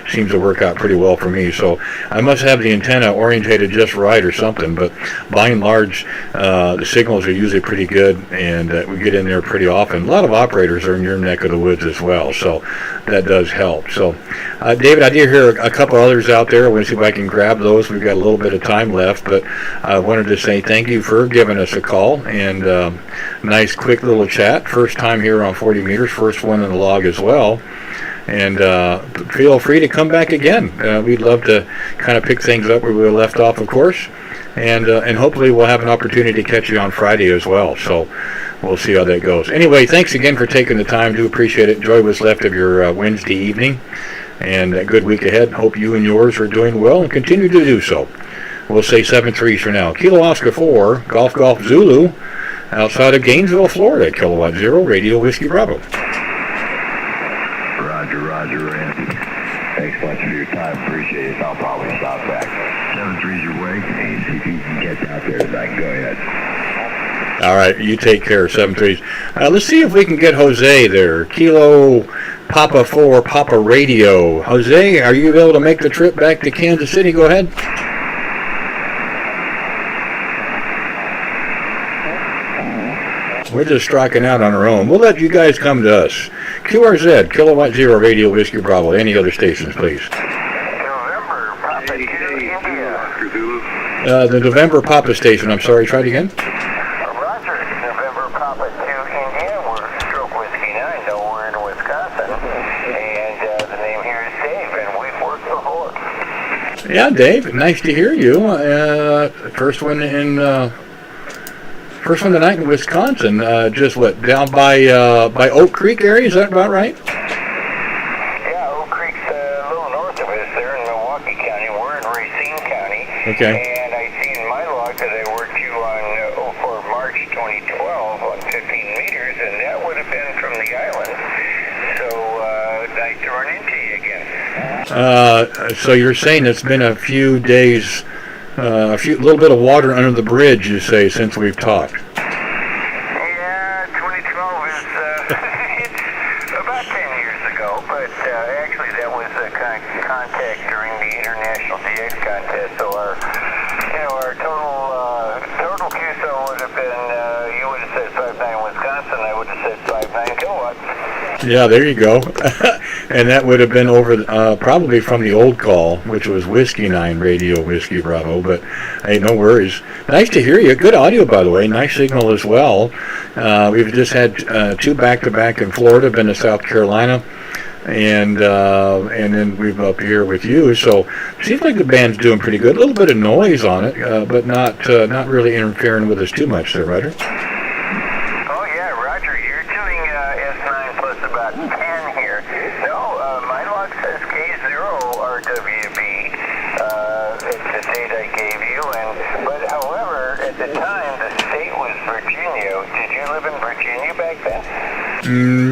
Speaker 2: seems to work out pretty well for me. So I must have the antenna orientated just right or something. But by and large, the signals are usually pretty good, and we get in there pretty often. A lot of operators are in your neck of the woods as well, so that does help. So, David, I did hear a couple others out there. I want to see if I can grab those. We've got a little bit of time left, but I wanted to say thank you for giving us a call, and nice quick little chat. First time here on 40 meters, first one in the log as well. And feel free to come back again. We'd love to kind of pick things up where we left off, of course. And hopefully we'll have an opportunity to catch you on Friday as well. So we'll see how that goes. Anyway, thanks again for taking the time. Do appreciate it. Enjoy what's left of your Wednesday evening. And a good week ahead. Hope you and yours are doing well and continue to do so. We'll say 7-3 for now. Kilo Oscar 4, Golf Zulu, outside of Gainesville, Florida. Kilowatt 0, Radio Whiskey Bravo.
Speaker 4: Roger, Randy. Thanks much for your time. Appreciate it. I'll probably stop back. 7-3's your way, and see if you can get out there tonight. Go ahead.
Speaker 2: All right, you take care, 7-3. Let's see if we can get Jose there. Kilo Papa 4, Papa Radio. Jose, are you able to make the trip back to Kansas City? Go ahead. We're just striking out on our own. We'll let you guys come to us. QRZ, Kilowatt 0, Radio Whiskey Bravo. Any other stations, please?
Speaker 3: November, Papa 2, India.
Speaker 2: The November Papa station. I'm sorry, try it again.
Speaker 3: Roger, November, Papa 2, India. We're Stroke Whiskey 9. No, we're in Wisconsin. And the name here is Dave, and we've worked before.
Speaker 2: Yeah, Dave, nice to hear you. First one tonight in Wisconsin. Just what, down by Oak Creek area? Is that about right?
Speaker 3: Yeah, Oak Creek's a little north of us there in Milwaukee County. We're in Racine County.
Speaker 2: Okay.
Speaker 3: And I see in my log that I worked you on for March 2012 on 15 meters, and that would have been from the island. So nice to run into you again.
Speaker 2: So you're saying it's been a few days. Little bit of water under the bridge, you say, since we've talked.
Speaker 3: Yeah, 2012 is it's about 10 years ago, but actually that was a contact during the International DX contest. So our total QSO would have been, you would have said
Speaker 2: Yeah, there you go. And that would have been over probably from the old call, which was Whiskey 9 Radio Whiskey Bravo. But hey, no worries. Nice to hear you. Good audio, by the way. Nice signal as well. We've just had 2 back-to-back in Florida, been to South Carolina, and then we've up here with you. So seems like the band's doing pretty good. A little bit of noise on it, but not really interfering with us too much there, Ryder.
Speaker 3: Oh yeah, Roger, you're doing S9 plus about 10 here. No, my log says K0RWB. It's the date I gave you, but however, at the time the state was Virginia. Did you live in Virginia back then?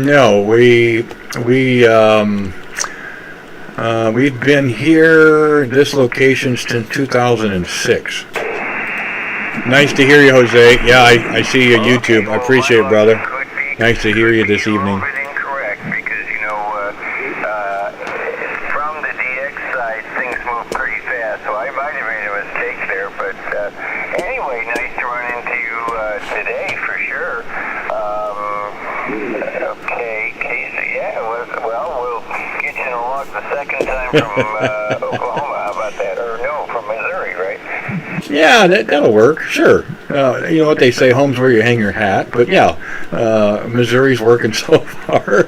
Speaker 2: No, we've been here, this location, since 2006. Nice to hear you, Jose. Yeah, I see you on YouTube. I appreciate it, brother. Nice to hear you this evening.
Speaker 3: Incorrect, because from the DX side, things move pretty fast, so I might have made a mistake there. But anyway, nice to run into you today for sure. Okay, Casey. Yeah, well, we'll get you in a log the second time from Oklahoma. How about that? Or no, from Missouri, right?
Speaker 2: Yeah, that'll work. Sure. You know what they say, home's where you hang your hat. But yeah, Missouri's working so far.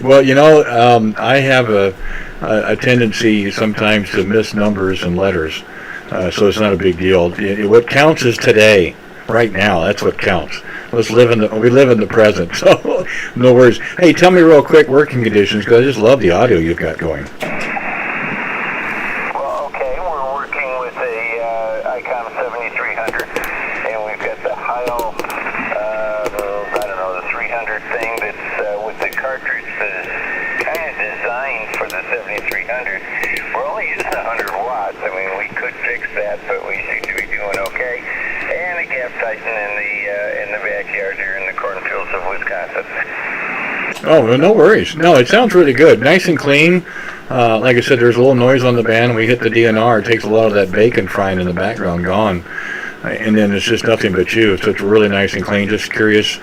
Speaker 2: Well, I have a tendency sometimes to miss numbers and letters, so it's not a big deal. What counts is today, right now. That's what counts. We live in the present, so no worries. Hey, tell me real quick working conditions, because I just love the audio you've got going.
Speaker 3: Well, okay, we're working with a ICOM 7300, and we've got the Heil, the 300 thing that's with the cartridge that is kind of designed for the 7300. We're only using 100 watts. I mean, we could fix that, but we seem to be doing okay. And a gap tighten in the backyard here in the cornfields of Wisconsin.
Speaker 2: Oh, well, no worries. No, it sounds really good. Nice and clean. Like I said, there's a little noise on the band. We hit the DNR. It takes a lot of that bacon frying in the background gone. And then it's just nothing but you. So it's really nice and clean. Just curious.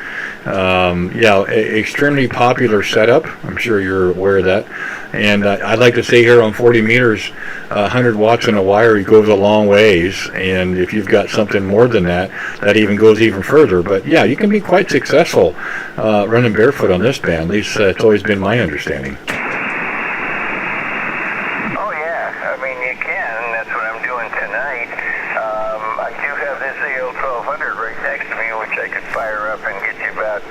Speaker 2: Extremely popular setup. I'm sure you're aware of that. And I'd like to say here on 40 meters, 100 watts in a wire goes a long ways. And if you've got something more than that, that even goes even further. But yeah, you can be quite successful running barefoot on this band. At least it's always been my understanding.
Speaker 3: Oh yeah, I mean you can. That's what I'm doing tonight. I do have this AL1200 right next to me, which I could fire up and get you about.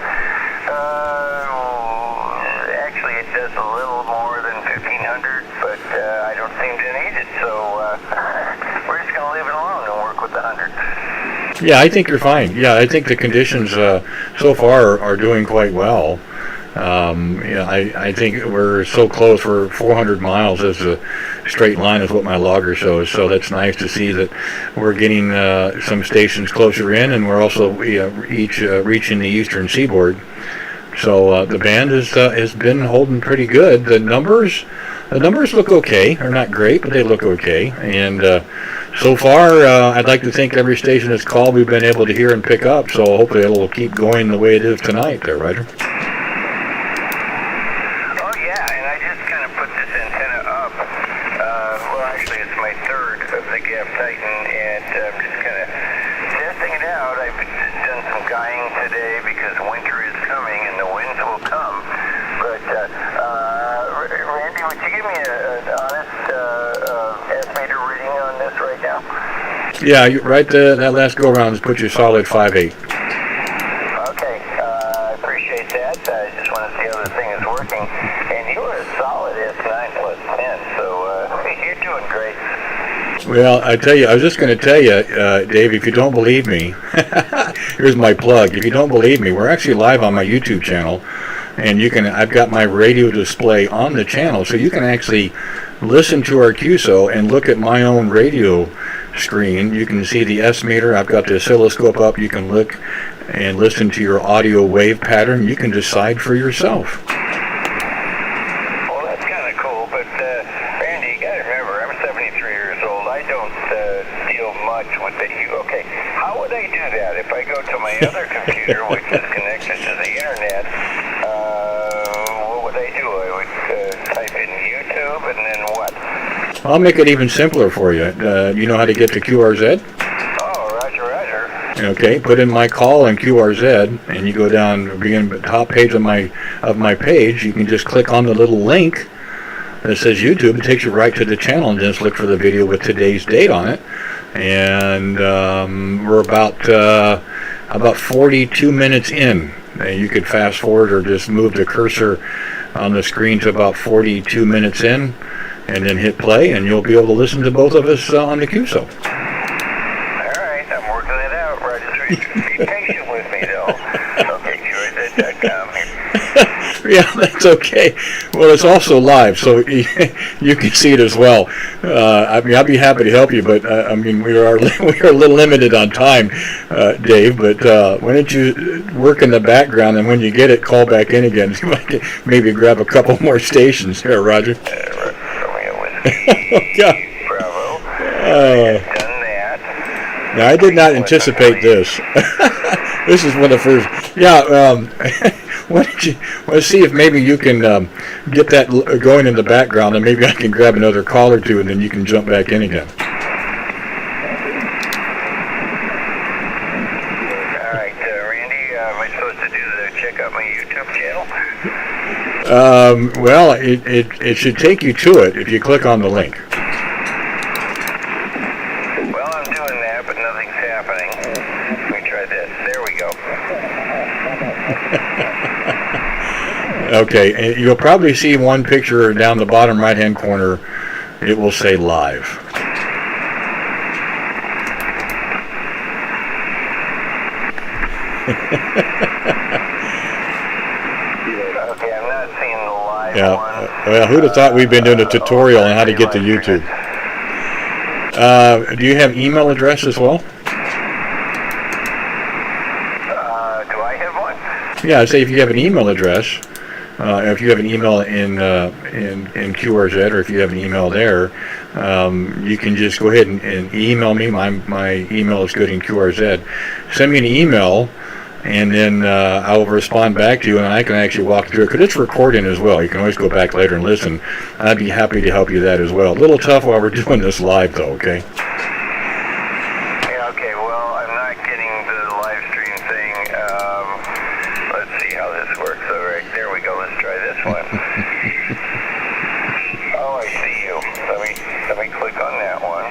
Speaker 3: Actually, it does a little more than 1500, but I don't seem to need it, so we're just going to leave it alone and work with the 100.
Speaker 2: Yeah, I think you're fine. Yeah, I think the conditions so far are doing quite well. I think we're so close. We're 400 miles as a straight line is what my logger shows. So that's nice to see that we're getting some stations closer in, and we're also reaching the eastern seaboard. So the band has been holding pretty good. The numbers look okay. They're not great, but they look okay. And so far, I'd like to think every station that's called we've been able to hear and pick up. So hopefully it'll keep going the way it is tonight there, Ryder. Yeah, right. That last go around has put you solid 5.8.
Speaker 3: Okay, I appreciate that. I just want to see how the thing is working. And you were a solid S9 plus 10, so you're doing great.
Speaker 2: Well, I tell you, I was just going to tell you, Dave, if you don't believe me, here's my plug. If you don't believe me, we're actually live on my YouTube channel, and I've got my radio display on the channel, so you can actually listen to our QSO and look at my own radio screen. You can see the S meter. I've got the oscilloscope up. You can look and listen to your audio wave pattern. You can decide for yourself.
Speaker 3: Well, that's kind of cool, but Randy, you got to remember, I'm 73 years old. I don't deal much with the... Okay, how would I do that if I go to my other computer, which is connected to the internet? it, and then what?
Speaker 2: I'll make it even simpler for you. You know how to get to QRZ?
Speaker 3: Oh, Roger, Roger.
Speaker 2: Okay, put in my call and QRZ, and you go down, begin the top page of my page. You can just click on the little link that says YouTube. It takes you right to the channel, and just look for the video with today's date on it. And we're about 42 minutes in. You could fast forward or just move the cursor on the screen to about 42 minutes in, and then hit play, and you'll be able to listen to both of us on the QSO.
Speaker 3: All right, I'm working it out, Roger. Be patient with me, though. Okay, QRZ.com.
Speaker 2: Yeah, that's okay. Well, it's also live, so you can see it as well. I mean, I'd be happy to help you, but I mean, we are a little limited on time, Dave. But why don't you work in the background, and when you get it, call back in again. You might maybe grab a couple more stations here, Roger. Yeah.
Speaker 3: Bravo.
Speaker 2: Done
Speaker 3: that.
Speaker 2: Now, I did not anticipate this. This is one of the first. Yeah. Why don't you? Let's see if maybe you can get that going in the background, and maybe I can grab another call or two, and then you can jump back in again.
Speaker 3: All right, Randy, am I supposed to check out my YouTube channel?
Speaker 2: Well, it should take you to it if you click on the link.
Speaker 3: Well, I'm doing that, but nothing's happening. Let me try this. There we go.
Speaker 2: Okay, and you'll probably see one picture down the bottom right-hand corner. It will say live.
Speaker 3: Okay, I'm not seeing the live one.
Speaker 2: Well, who'd have thought we'd been doing a tutorial on how to get to YouTube? Do you have email address as well?
Speaker 3: Do I have one?
Speaker 2: Yeah, I'd say if you have an email address, if you have an email in QRZ, or if you have an email there, you can just go ahead and email me. My email is good in QRZ. Send me an email, and then I will respond back to you, and I can actually walk through it, because it's recording as well. You can always go back later and listen. I'd be happy to help you that as well. A little tough while we're doing this live, though, okay?
Speaker 3: Yeah, okay, well, I'm not getting the live stream thing. Let's see how this works. All right, there we go. Let's try this one. Oh, I see you. Let me click on that one.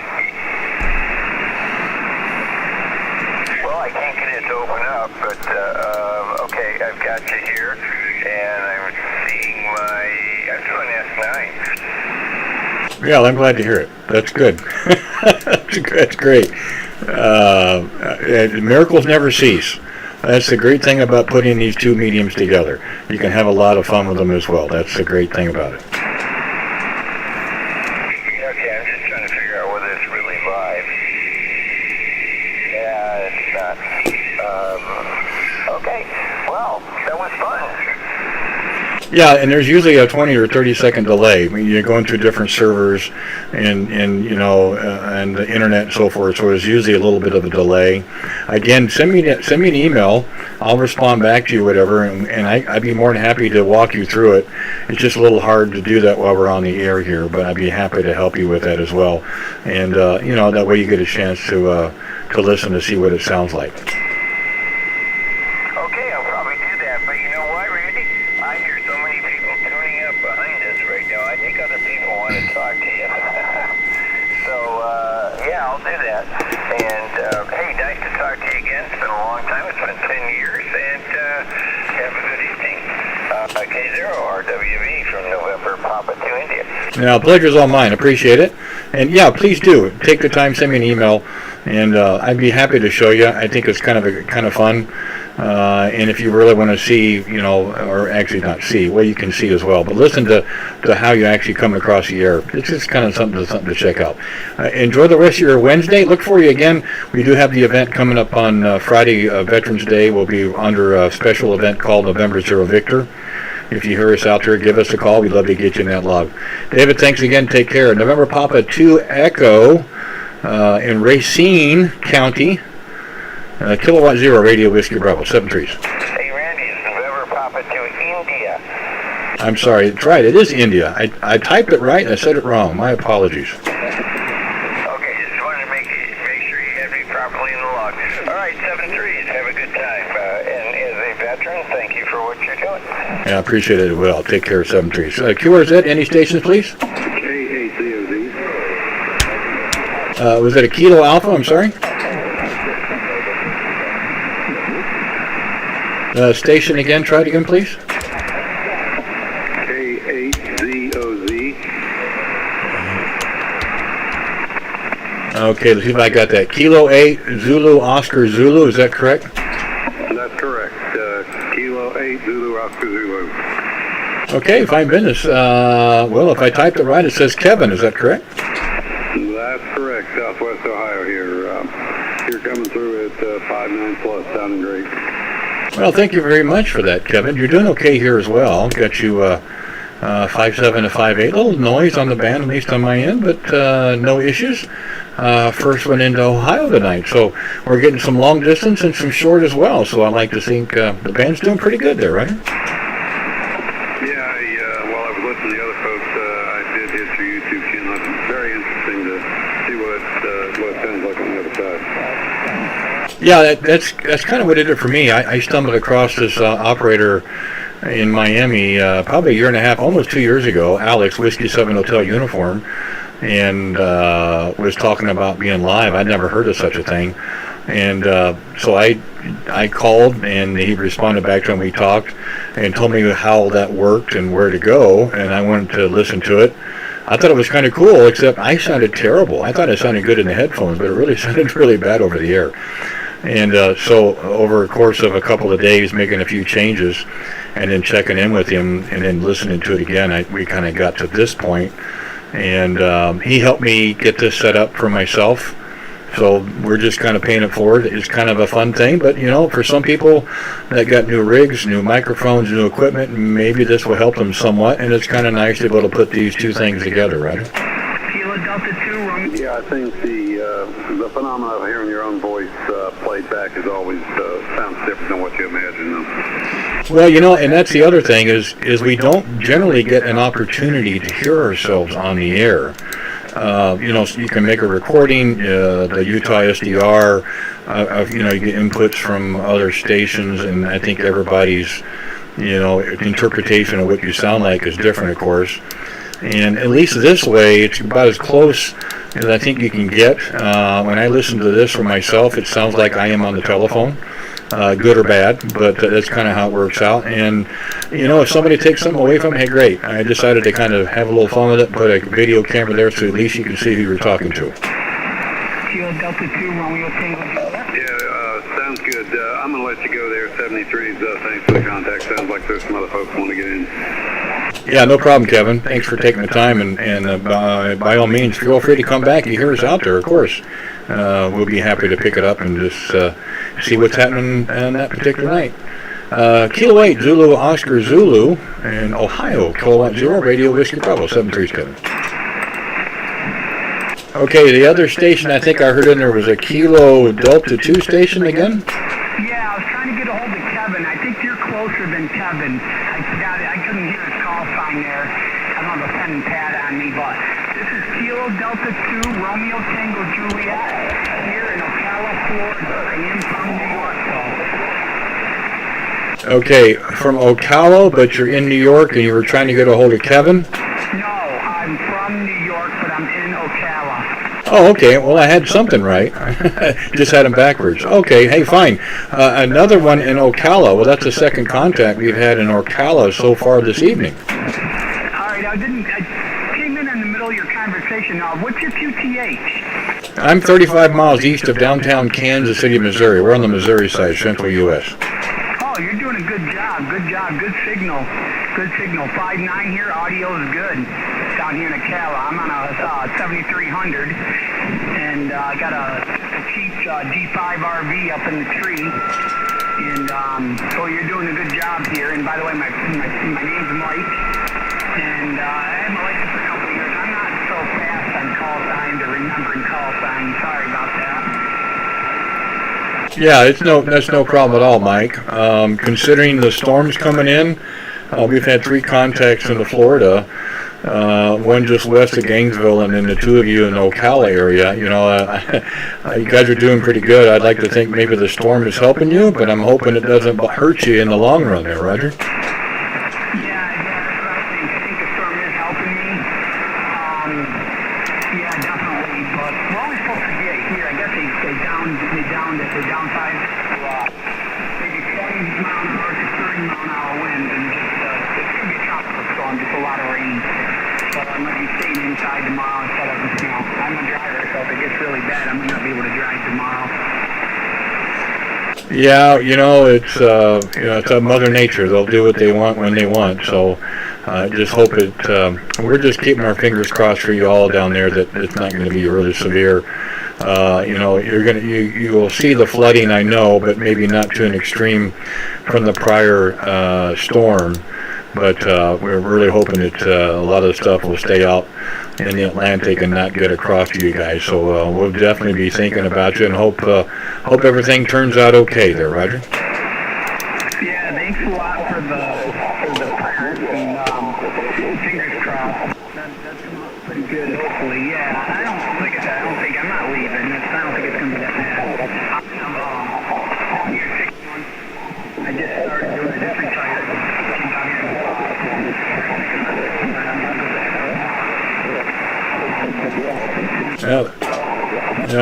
Speaker 3: Well, I can't get it to open up, but okay, I've got you here, and I'm seeing I'm doing S9.
Speaker 2: Yeah, I'm glad to hear it. That's good. That's great. Miracles never cease. That's the great thing about putting these two mediums together. You can have a lot of fun with them as well. That's the great thing about it.
Speaker 3: Okay, I'm just trying to figure out whether it's really live. Yeah, it's not. Okay, well, that was fun.
Speaker 2: Yeah, and there's usually a 20 or 30 second delay. I mean, you're going through different servers and you know, and the internet and so forth. So there's usually a little bit of a delay. Again, send me an email. I'll respond back to you, whatever, and I'd be more than happy to walk you through it. It's just a little hard to do that while we're on the air here, but I'd be happy to help you with that as well. And you know, that way you get a chance to listen to see what it sounds like.
Speaker 3: Okay, I'll probably do that. But you know what, Randy? I hear so many people tuning up behind us right now. I think other people want to talk to you. So, yeah, I'll do that. And, hey, nice to talk to you again. It's been a long time. It's been 10 years. And have a good evening. K0RWV from November Papa to India.
Speaker 2: Now, pleasure's all mine. Appreciate it. And, yeah, please do. Take the time, send me an email, and I'd be happy to show you. I think it's kind of fun. And if you really want to see, you know, or actually not see, well, you can see as well, but listen to how you actually come across the air. It's just kind of something to check out. Enjoy the rest of your Wednesday. Look for you again. We do have the event coming up on Friday, Veterans Day. We'll be under a special event called November Zero Victor. If you hear us out there, give us a call. We'd love to get you in that log. David, thanks again. Take care. November Papa 2 Echo in Racine County. Kilowatt Zero Radio Whiskey Bravo 7 3s.
Speaker 3: Hey, Randy, it's November Papa to India.
Speaker 2: I'm sorry. It's right. It is India. I typed it right and I said it wrong. My apologies.
Speaker 3: Okay, just wanted to make sure you had me properly in the log. All right, 7-3s, have a good time. And as a veteran, thank you for what you're doing.
Speaker 2: Yeah, I appreciate it as well. Take care, 7-3. QRZ, any stations, please?
Speaker 3: K8COZ.
Speaker 2: Was it a Kilo Alpha? I'm sorry. Station again. Try it again, please.
Speaker 3: K8ZOZ.
Speaker 2: Okay, let's see if I got that. Kilo 8, Zulu, Oscar, Zulu. Is that correct?
Speaker 3: That's correct. Kilo 8, Zulu, Oscar, Zulu.
Speaker 2: Okay, fine business. Well, if I typed it right, it says Kevin. Is that correct?
Speaker 3: That's correct. Southwest Ohio here. You're coming through at 5.9 plus, sounding great.
Speaker 2: Well, thank you very much for that, Kevin. You're doing okay here as well. Got you 5.7 to 5.8. A little noise on the band, at least on my end, but no issues. First one into Ohio tonight. So we're getting some long distance and some short as well. So I like to think the band's doing pretty good there, right?
Speaker 3: Yeah, while I was listening to the other folks, I did hit your YouTube channel. It's very interesting to see what it sounds like on the other side.
Speaker 2: Yeah, that's kind of what it did for me. I stumbled across this operator in Miami probably a year and a half, almost 2 years ago, Alex, Whiskey 7 Hotel Uniform, and was talking about being live. I'd never heard of such a thing. And so I called, and he responded back to him. We talked and told me how that worked and where to go, and I wanted to listen to it. I thought it was kind of cool, except I sounded terrible. I thought it sounded good in the headphones, but it really sounded really bad over the air. And so over a course of a couple of days, making a few changes and then checking in with him and then listening to it again, we kind of got to this point. And he helped me get this set up for myself. So we're just kind of paying it forward. It's kind of a fun thing, but you know, for some people that got new rigs, new microphones, new equipment, maybe this will help them somewhat. And it's kind of nice to be able to put these two things together, right?
Speaker 3: Yeah, I think the phenomenon of hearing your own voice played back is always sounds different than what you imagine.
Speaker 2: Well, you know, and that's the other thing is we don't generally get an opportunity to hear ourselves on the air. You know, so you can make a recording, the Utah SDR, you know, you get inputs from other stations, and I think everybody's, you know, interpretation of what you sound like is different, of course. And at least this way, it's about as close as I think you can get. When I listen to this for myself, it sounds like I am on the telephone, good or bad, but that's kind of how it works out. And, you know, if somebody takes something away from it, hey, great. I decided to kind of have a little fun with it, put a video camera there so at least you can see who you're talking to.
Speaker 3: Yeah, sounds good. I'm going to let you go there, 73s. Thanks for the contact. Sounds like there's some other folks want to get in.
Speaker 2: Yeah, no problem, Kevin. Thanks for taking the time, and by all means, feel free to come back. You hear us out there, of course. We'll be happy to pick it up and just see what's happening on that particular night. Kilo 8, Zulu, Oscar, Zulu, in Ohio, Kilowatt 0, Radio Whiskey Bravo, 7-3's Kevin. Okay, the other station I think I heard in there was a Kilo Delta 2 station again?
Speaker 7: Yeah, I was trying to get a hold of Kevin. I think you're closer than Kevin. I forgot it. I couldn't hear his call sign there. I don't have a pen and pad on me, but this is Kilo Delta 2, Romeo Tango Juliet, here in Ocala, Florida. I am from New York, though.
Speaker 2: Okay, from Ocala, but you're in New York and you were trying to get a hold of Kevin?
Speaker 7: No, I'm from New York, but I'm in Ocala.
Speaker 2: Oh, okay. Well, I had something right. Just had them backwards. Okay, hey, fine. Another one in Ocala. Well, that's the second contact we've had in Ocala so far this evening.
Speaker 7: All right, I came in the middle of your conversation. What's your QTH?
Speaker 2: I'm 35 miles east of downtown Kansas City, Missouri. We're on the Missouri side, central U.S.
Speaker 7: Oh, you're doing a good job. Good job. Good signal. Good signal. 5.9 here. Audio is good down here in Ocala. I'm on a 7300, and I got a cheap G5 RV up in the tree. And so you're doing a good job here. And by the way, my name's Mike, and I have my license for a couple of years. I'm not so fast on call signs or remembering call signs. Sorry about that.
Speaker 2: Yeah, that's no problem at all, Mike. Considering the storms coming in, we've had 3 contacts into Florida, one just west of Gainesville, and then the 2 of you in the Ocala area. You guys are doing pretty good. I'd like to think maybe the storm is helping you, but I'm hoping it doesn't hurt you in the long run there, Roger. Yeah, it's Mother Nature. They'll do what they want when they want. So just hope it. We're just keeping our fingers crossed for you all down there that it's not going to be really severe. You will see the flooding, I know, but maybe not to an extreme from the prior storm. But we're really hoping that a lot of the stuff will stay out in the Atlantic and not get across to you guys. So we'll definitely be thinking about you and hope everything turns out okay there, Roger.
Speaker 7: Yeah, thanks a lot for the prayers and fingers crossed. That's come out pretty good, hopefully. Yeah, I'm not leaving. I don't think it's going to be that bad. I just started doing a different tire.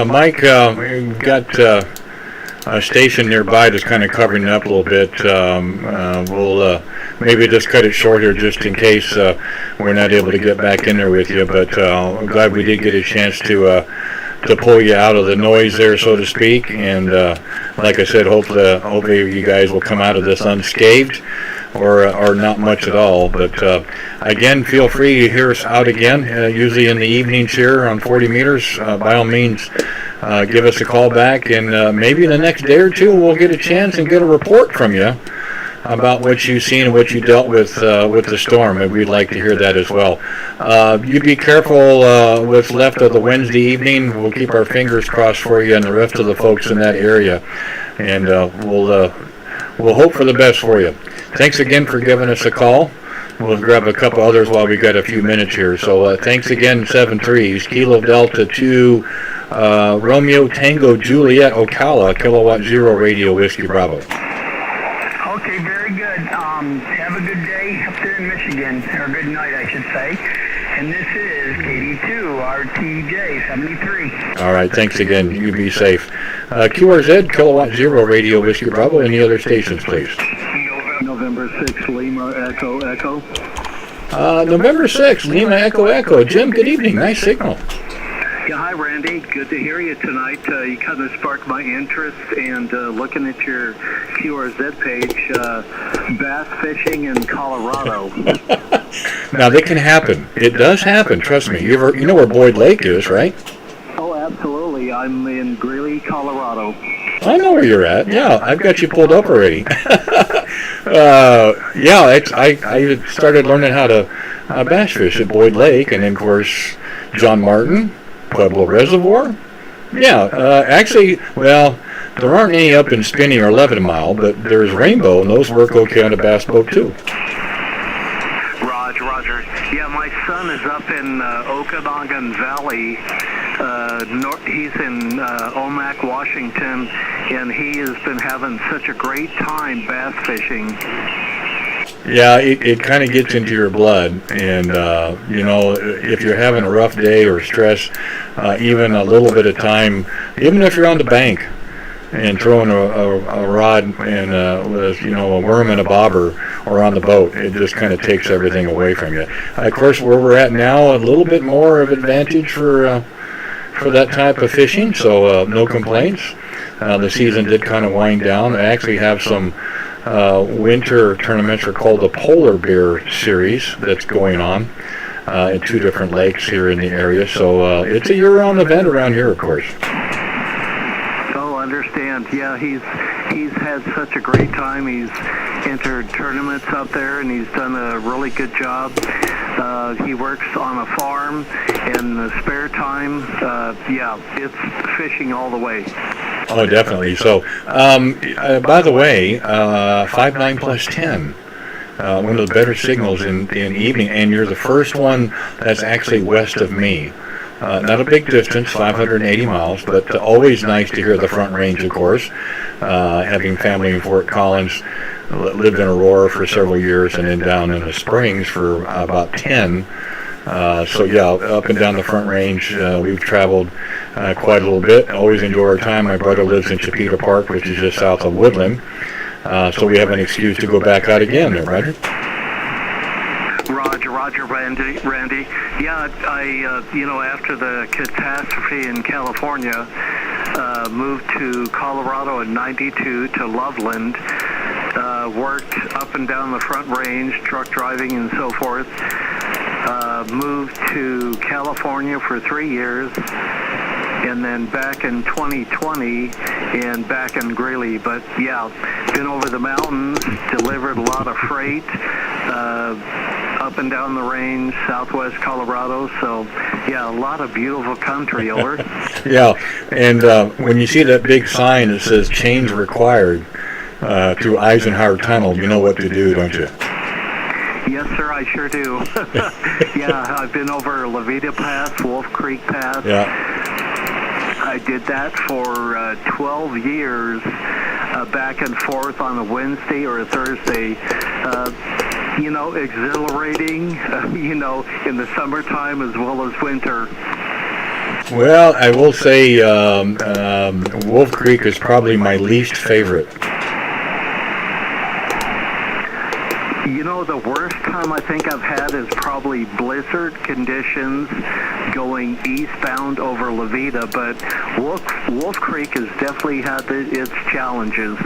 Speaker 2: Mike, we've got a station nearby that's kind of covering it up a little bit. We'll maybe just cut it short here just in case we're not able to get back in there with you. But I'm glad we did get a chance to pull you out of the noise there, so to speak. And like I said, hopefully you guys will come out of this unscathed. Or not much at all. But again, feel free to hear us out again, usually in the evenings here on 40 meters. By all means, give us a call back, and maybe the next day or two we'll get a chance and get a report from you about what you've seen and what you dealt with the storm, and we'd like to hear that as well. You be careful what's left of the Wednesday evening. We'll keep our fingers crossed for you and the rest of the folks in that area, and we'll hope for the best for you. Thanks again for giving us a call. We'll grab a couple others while we've got a few minutes here. So thanks again, 7-3, Kilo Delta 2, Romeo Tango Juliet Ocala, Kilowatt Zero Radio Whiskey Bravo.
Speaker 7: Okay, very good. Have a good day up there in Michigan, or good night, I should say. And this is KD2 RTJ 73.
Speaker 2: All right, thanks again. You be safe. QRZ, Kilowatt Zero Radio Whiskey Bravo. Any other stations, please?
Speaker 6: November 6, Lima Echo Echo.
Speaker 2: November 6, Lima Echo Echo. Jim, good evening. Nice signal.
Speaker 6: Yeah, hi, Randy. Good to hear you tonight. You kind of sparked my interest, and looking at your QRZ page, bass fishing in Colorado.
Speaker 2: Now, that can happen. It does happen. Trust me. You know where Boyd Lake is, right?
Speaker 6: Oh, absolutely. I'm in Greeley, Colorado.
Speaker 2: I know where you're at. Yeah, I've got you pulled up already. I started learning how to bass fish at Boyd Lake, and then, of course, John Martin, Pueblo Reservoir. Yeah, actually, there aren't any up in Spinney or 11 Mile, but there's Rainbow, and those work okay on a bass boat, too.
Speaker 6: Roger. Yeah, my son is up in Okanagan Valley. He's in Omak, Washington, and he has been having such a great time bass fishing.
Speaker 2: Yeah, it kind of gets into your blood, and if you're having a rough day or stress, even a little bit of time, even if you're on the bank and throwing a rod and with a worm and a bobber or on the boat, it just kind of takes everything away from you. Of course, where we're at now, a little bit more of advantage for that type of fishing, so no complaints. The season did kind of wind down. I actually have some winter tournaments are called the Polar Bear Series that's going on in 2 different lakes here in the area. So it's a year-round event around here, of course.
Speaker 6: Oh, understand. Yeah, he's had such a great time. He's entered tournaments out there, and he's done a really good job. He works on a farm in the spare time. It's fishing all the way.
Speaker 2: Oh, definitely. So, by the way, 5, 9 plus 10 one of the better signals in the evening, and you're the first one that's actually west of me. Not a big distance, 580 miles, but always nice to hear the Front Range, of course. Having family in Fort Collins, lived in Aurora for several years, and then down in the Springs for about 10. So yeah, up and down the Front Range, we've traveled quite a little bit. Always enjoy our time. My brother lives in Chipeta Park, which is just south of Woodland. So we have an excuse to go back out again there, Roger.
Speaker 4: Roger, Randy. Yeah, I after the catastrophe in California, moved to Colorado in '92 to Loveland, worked up and down the Front Range, truck driving and so forth. Moved to California for 3 years, and then back in 2020 and back in Greeley. But yeah, been over the mountains, delivered a lot of freight, up and down the range, southwest Colorado. So yeah, a lot of beautiful country over.
Speaker 2: Yeah, and when you see that big sign that says change required through Eisenhower Tunnel, you know what to do, don't you?
Speaker 4: Yes, sir, I sure do. Yeah, I've been over Levita Pass, Wolf Creek Pass.
Speaker 2: Yeah.
Speaker 4: I did that for 12 years, back and forth on a Wednesday or a Thursday. Exhilarating, in the summertime as well as winter.
Speaker 2: Well, I will say Wolf Creek is probably my least favorite.
Speaker 4: The worst time I think I've had is probably blizzard conditions going eastbound over Levita, but Wolf Creek has definitely had its challenges.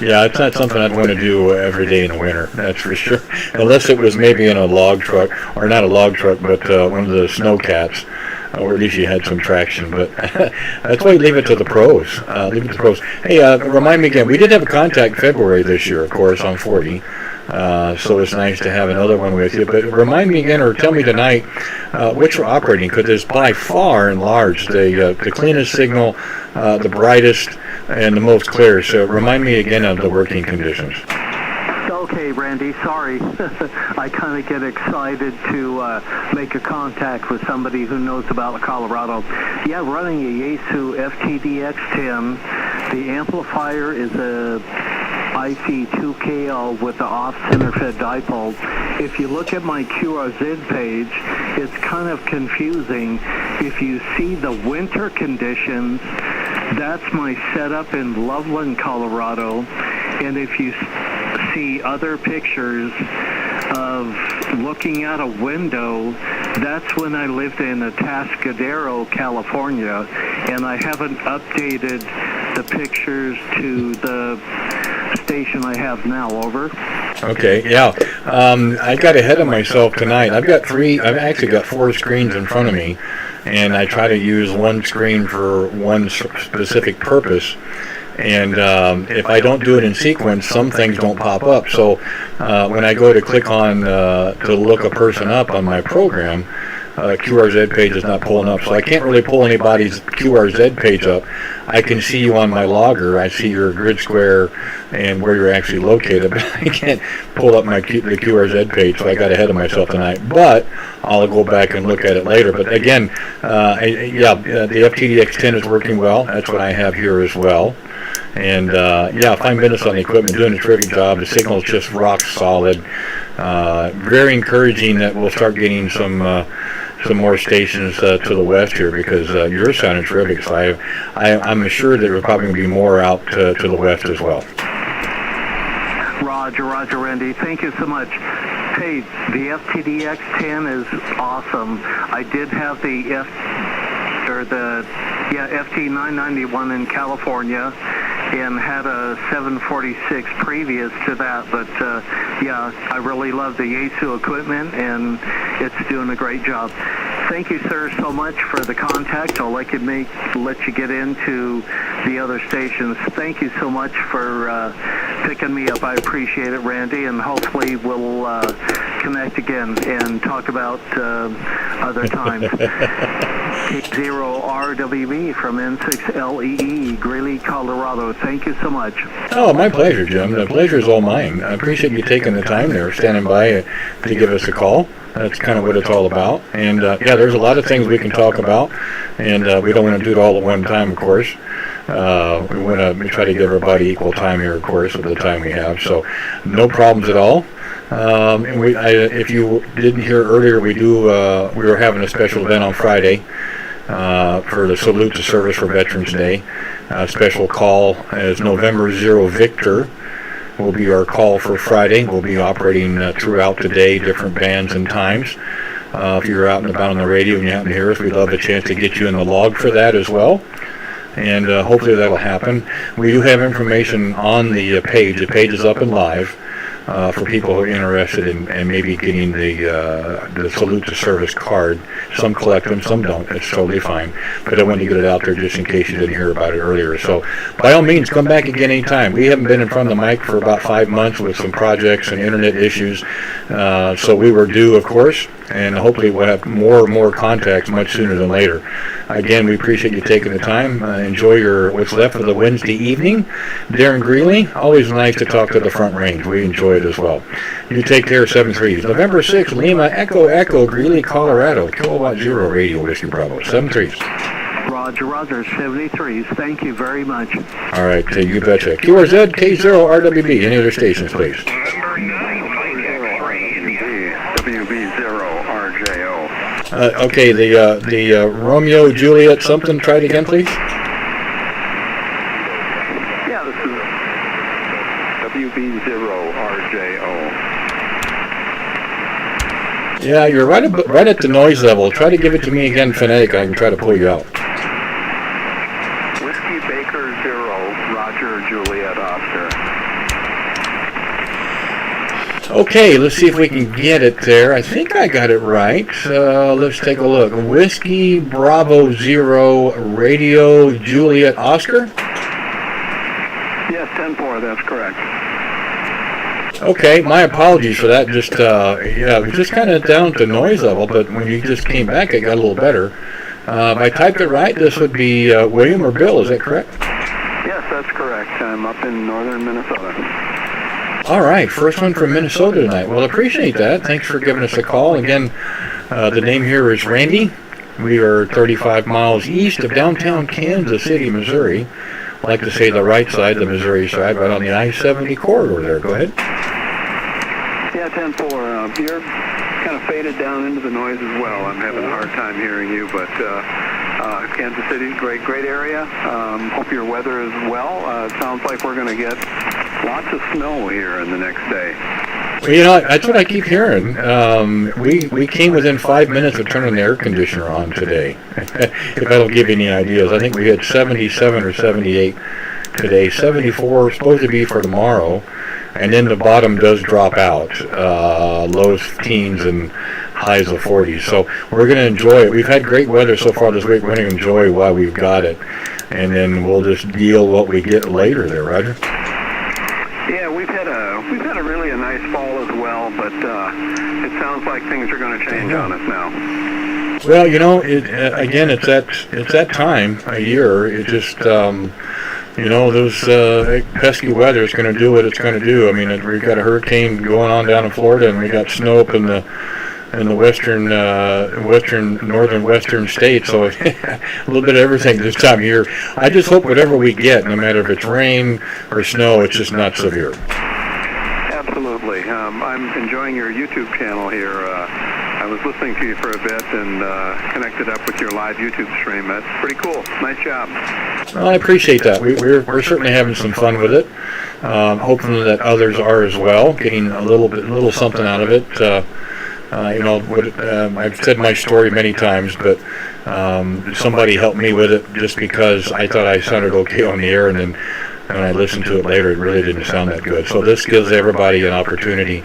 Speaker 2: Yeah, it's not something I'd want to do every day in the winter, that's for sure. Unless it was maybe in a log truck, or not a log truck, but one of the snowcats, or at least you had some traction. But that's why you leave it to the pros. Hey, remind me again, we did have a contact in February this year, of course, on 40. So it's nice to have another one with you. But remind me again, or tell me tonight, which you're operating, because it's by far and large the cleanest signal, the brightest, and the most clear. So remind me again of the working conditions.
Speaker 4: Okay, Randy, sorry. I kind of get excited to make a contact with somebody who knows about Colorado. Yeah, running a Yaesu FTDX10. The amplifier is a IC2KL with the off-center fed dipole. If you look at my QRZ page, it's kind of confusing. If you see the winter conditions, that's my setup in Loveland, Colorado. And if you see other pictures of looking out a window, that's when I lived in Atascadero, California, and I haven't updated the pictures to the station I have now. Over.
Speaker 2: Okay, yeah. I got ahead of myself tonight. I've actually got 4 screens in front of me, and I try to use one screen for one specific purpose. And if I don't do it in sequence, some things don't pop up. So when I go to click on to look a person up on my program, QRZ page is not pulling up. So I can't really pull anybody's QRZ page up. I can see you on my logger. I see your grid square and where you're actually located, but I can't pull up the QRZ page, so I got ahead of myself tonight. But I'll go back and look at it later. But again, the FTDX10 is working well. That's what I have here as well. And 5 minutes on the equipment, doing a terrific job. The signal's just rock solid. Very encouraging that we'll start getting some more stations to the west here, because you're sounding terrific. So I'm assured there will probably be more out to the west as well.
Speaker 4: Roger, Randy. Thank you so much. Hey, the FTDX10 is awesome. I did have the FT991 in California, and had a 746 previous to that, but I really love the Yaesu equipment, and it's doing a great job. Thank you, sir, so much for the contact. I'll let you get into the other stations. Thank you so much for picking me up. I appreciate it, Randy, and hopefully we'll connect again and talk about other times. K0RWB from N6LEE, Greeley, Colorado. Thank you so much.
Speaker 2: Oh, my pleasure, Jim. The pleasure is all mine. I appreciate you taking the time there, standing by to give us a call. That's kind of what it's all about. And, yeah, there's a lot of things we can talk about, and we don't want to do it all at one time, of course. We want to try to give everybody equal time here, of course, with the time we have. So no problems at all. And if you didn't hear earlier, we were having a special event on Friday for the Salute to Service for Veterans Day. Special call as November 0 Victor will be our call for Friday. We'll be operating throughout the day, different bands and times. If you're out and about on the radio and you happen to hear us, we'd love a chance to get you in the log for that as well. And hopefully that'll happen. We do have information on the page. The page is up and live for people who are interested in maybe getting the Salute to Service card. Some collect them, some don't. It's totally fine. But I wanted to get it out there just in case you didn't hear about it earlier. So by all means, come back again anytime. We haven't been in front of the mic for about 5 months with some projects and internet issues. So we were due, of course. And hopefully we'll have more and more contacts much sooner than later. Again, we appreciate you taking the time. Enjoy what's left of the Wednesday evening. Darren Greeley, always nice to talk to the Front Range. We enjoy it as well. You take care, 7-3s. November 6th, Lima, Echo, Greeley, Colorado. Kilowatt Zero Radio, Whiskey Bravo, 7-3s.
Speaker 4: Roger, 73s. Thank you very much.
Speaker 2: All right, you betcha. QRZ, K0RWB. Any other stations, please?
Speaker 3: November 9, WB0RJO.
Speaker 2: Okay, the Romeo Juliet something. Try it again, please.
Speaker 3: Yeah, this is WB0RJO.
Speaker 2: Yeah, you're right at the noise level. Try to give it to me again phonetic. I can try to pull you out.
Speaker 3: Whiskey Baker 0, Roger Juliet Oscar.
Speaker 2: Okay, let's see if we can get it there. I think I got it right. Let's take a look. Whiskey Bravo 0, Radio Juliet Oscar?
Speaker 3: Yes, 10-4, that's correct.
Speaker 2: Okay, my apologies for that. Just, it was just kind of down to noise level, but when you just came back, it got a little better. If I typed it right, this would be William or Bill, is that correct?
Speaker 3: Yes, that's correct. I'm up in northern Minnesota.
Speaker 2: All right, first one from Minnesota tonight. Well, appreciate that. Thanks for giving us a call. Again, the name here is Randy. We are 35 miles east of downtown Kansas City, Missouri. I like to say the right side, the Missouri side, right on the I-70 corridor there. Go ahead.
Speaker 3: Yeah, 10-4. You're kind of faded down into the noise as well. I'm having a hard time hearing you, but Kansas City, great area. Hope your weather is well. It sounds like we're going to get lots of snow here in the next day.
Speaker 2: Well, you know, that's what I keep hearing. We came within 5 minutes of turning the air conditioner on today. If that'll give you any ideas. I think we had 77 or 78 today. 74 supposed to be for tomorrow. And then the bottom does drop out. Lows teens and highs of 40s. So we're going to enjoy it. We've had great weather so far this week. We're going to enjoy while we've got it. And then we'll just deal what we get later there, Roger.
Speaker 3: Yeah, we've had a really nice fall as well, but it sounds like things are going to change on us now.
Speaker 2: Well, you know, again, it's that time of year. It just, those pesky weather is going to do what it's going to do. I mean, we've got a hurricane going on down in Florida, and we got snow up in the northern western states. So a little bit of everything this time of year. I just hope whatever we get, no matter if it's rain or snow, it's just not severe.
Speaker 3: Absolutely. I'm enjoying your YouTube channel here. I was listening to you for a bit and connected up with your live YouTube stream. That's pretty cool. Nice job.
Speaker 2: Well, I appreciate that. We're certainly having some fun with it. Hoping that others are as well, getting a little something out of it. I've said my story many times, but somebody helped me with it just because I thought I sounded okay on the air, and then when I listened to it later, it really didn't sound that good. So this gives everybody an opportunity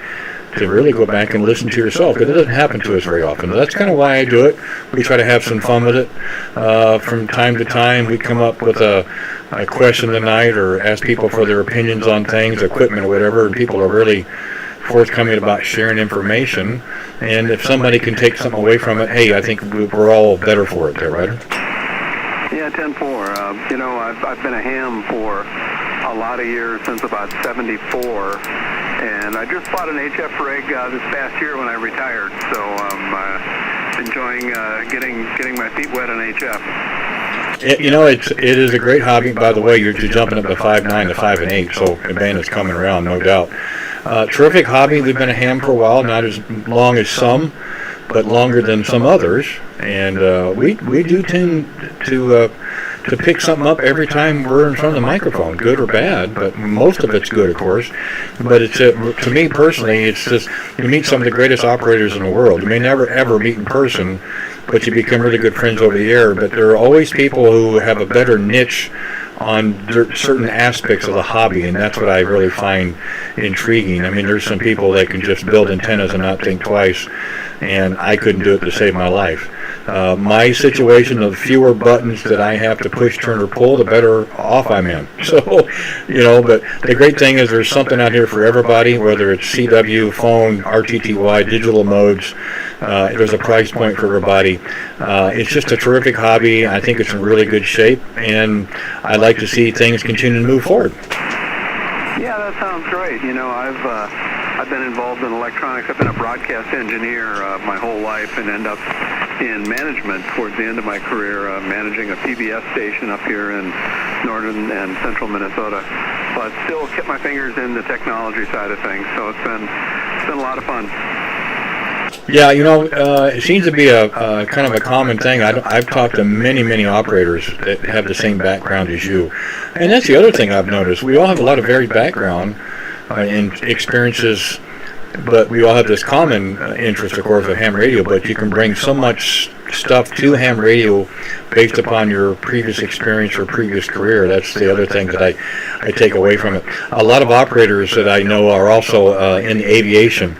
Speaker 2: to really go back and listen to yourself, because it doesn't happen to us very often. That's kind of why I do it. We try to have some fun with it. From time to time, we come up with a question of the night or ask people for their opinions on things, equipment or whatever, and people are really forthcoming about sharing information. And if somebody can take something away from it, hey, I think we're all better for it there, right?
Speaker 8: Yeah, 10-4. You know, I've been a ham for a lot of years, since about 74. And I just bought an HF rig this past year when I retired. So I'm enjoying getting my feet wet on HF.
Speaker 2: You know, it is a great hobby. By the way, you're jumping up to 5.9 to 5.8, so the band is coming around, no doubt. Terrific hobby. We've been a ham for a while, not as long as some, but longer than some others. And we do tend to pick something up every time we're in front of the microphone, good or bad, but most of it's good, of course. But it's to me personally, it's just you meet some of the greatest operators in the world. You may never ever meet in person, but you become really good friends over the air. But there are always people who have a better niche on certain aspects of the hobby, and that's what I really find intriguing. I mean, there's some people that can just build antennas and not think twice, and I couldn't do it to save my life. My situation, the fewer buttons that I have to push, turn, or pull, the better off I'm in. So, you know, but the great thing is there's something out here for everybody, whether it's CW, phone, RTTY, digital modes. There's a price point for everybody. It's just a terrific hobby. I think it's in really good shape, and I'd like to see things continue to move forward.
Speaker 8: Yeah, that sounds great. You know, I've been involved in electronics. I've been a broadcast engineer my whole life, and end up in management towards the end of my career, managing a PBS station up here in northern and central Minnesota. But still kept my fingers in the technology side of things. So it's been a lot of fun.
Speaker 2: Yeah, you know, it seems to be a kind of a common thing. I've talked to many operators that have the same background as you. And that's the other thing I've noticed. We all have a lot of varied background and experiences, but we all have this common interest, of course, of ham radio, but you can bring so much stuff to ham radio based upon your previous experience or previous career. That's the other thing that I take away from it. A lot of operators that I know are also in the aviation,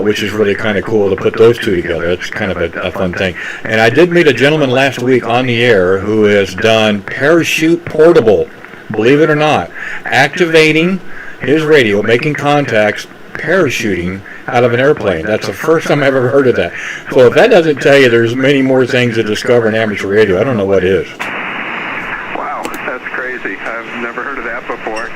Speaker 2: which is really kind of cool to put those two together. It's kind of a fun thing. And I did meet a gentleman last week on the air who has done parachute portable, believe it or not, activating his radio, making contacts, parachuting out of an airplane. That's the first time I've ever heard of that. So if that doesn't tell you there's many more things to discover in amateur radio, I don't know what is.
Speaker 8: Wow, that's crazy. I've never heard of that before.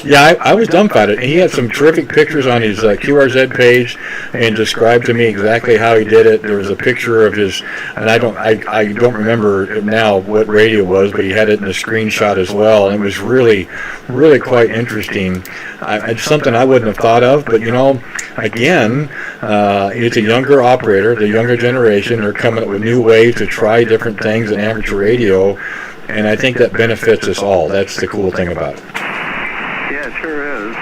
Speaker 2: Yeah, I was dumbfounded. He had some terrific pictures on his QRZ page and described to me exactly how he did it. There was a picture of his, and I don't remember now what radio it was, but he had it in a screenshot as well, and it was really quite interesting. It's something I wouldn't have thought of, but you know, again, it's a younger operator, the younger generation. They're coming up with new ways to try different things in amateur radio, and I think that benefits us all. That's the cool thing about it.
Speaker 8: Yeah, it sure is.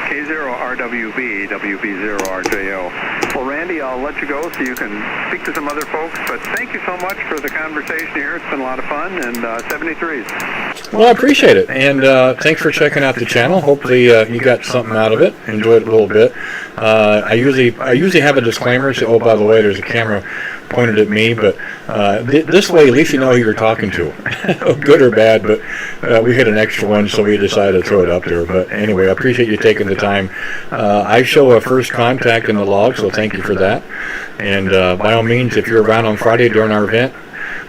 Speaker 8: K0RWB, WB0RJO. Well, Randy, I'll let you go so you can speak to some other folks, but thank you so much for the conversation here. It's been a lot of fun, and 73s.
Speaker 2: Well, I appreciate it, and thanks for checking out the channel. Hopefully you got something out of it, enjoyed it a little bit. I usually have a disclaimer, say, oh, by the way, there's a camera pointed at me, but this way at least you know who you're talking to, good or bad, but we hit an extra one, so we decided to throw it up there. But anyway, I appreciate you taking the time. I show a first contact in the log, so thank you for that. And by all means, if you're around on Friday during our event,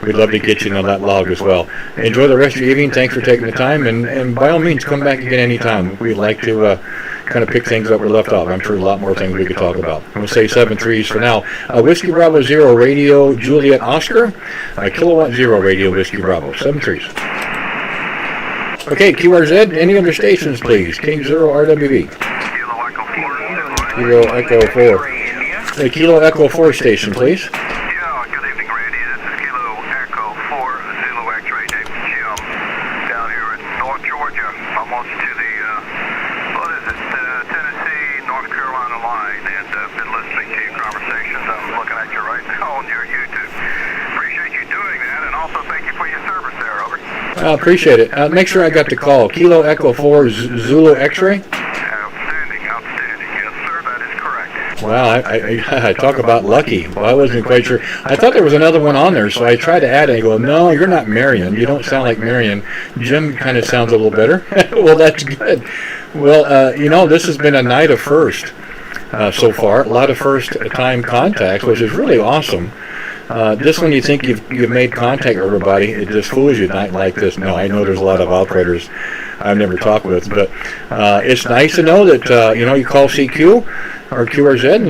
Speaker 2: we'd love to get you on that log as well. Enjoy the rest of your evening. Thanks for taking the time, and by all means, come back again anytime. We'd like to kind of pick things up where we left off. I'm sure a lot more things we could talk about. We'll say 7-3s for now. Whiskey Bravo 0 Radio Juliet Oscar, Kilowatt 0 Radio Whiskey Bravo, 7-3s. Okay, QRZ, any other stations, please? K0RWB. Kilo Echo 4. The Kilo Echo 4 station, please.
Speaker 3: Yeah, good evening, Randy. This is Kilo Echo 4, Zulu X-Ray, Jim, down here in North Georgia, almost to the, Tennessee, North Carolina line, and been listening to your conversations. I'm looking at you right now on your YouTube. Appreciate you doing that, and also thank you for your service there, over.
Speaker 2: I appreciate it. Make sure I got the call. Kilo Echo 4 Zulu X-Ray?
Speaker 3: Outstanding. Yes, sir, that is correct.
Speaker 2: Wow, I talk about lucky. Well, I wasn't quite sure. I thought there was another one on there, so I tried to add it. I go, no, you're not Marion. You don't sound like Marion. Jim kind of sounds a little better. Well, that's good. Well, this has been a night of first so far. A lot of first-time contacts, which is really awesome. Just when you think you've made contact with everybody, it just fools you a night like this. No, I know there's a lot of operators I've never talked with, but it's nice to know that you call CQ or QRZ and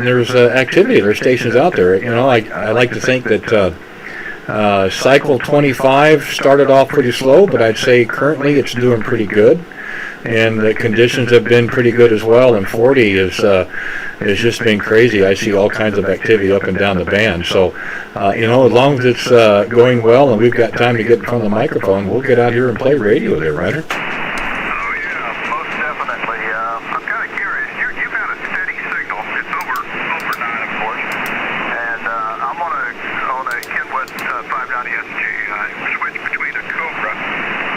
Speaker 2: there's activity. There's stations out there. I like to think that cycle 25 started off pretty slow, but I'd say currently it's doing pretty good. And the conditions have been pretty good as well. And 40 is just been crazy. I see all kinds of activity up and down the band. So, as long as it's going well and we've got time to get in front of the microphone, we'll get out here and play radio there, Roger.
Speaker 3: Oh, yeah, most definitely. I'm kind of curious. You've had a steady signal. It's over 9, of course. And I'm on a Kenwood 590 SG. I switched between a Cobra,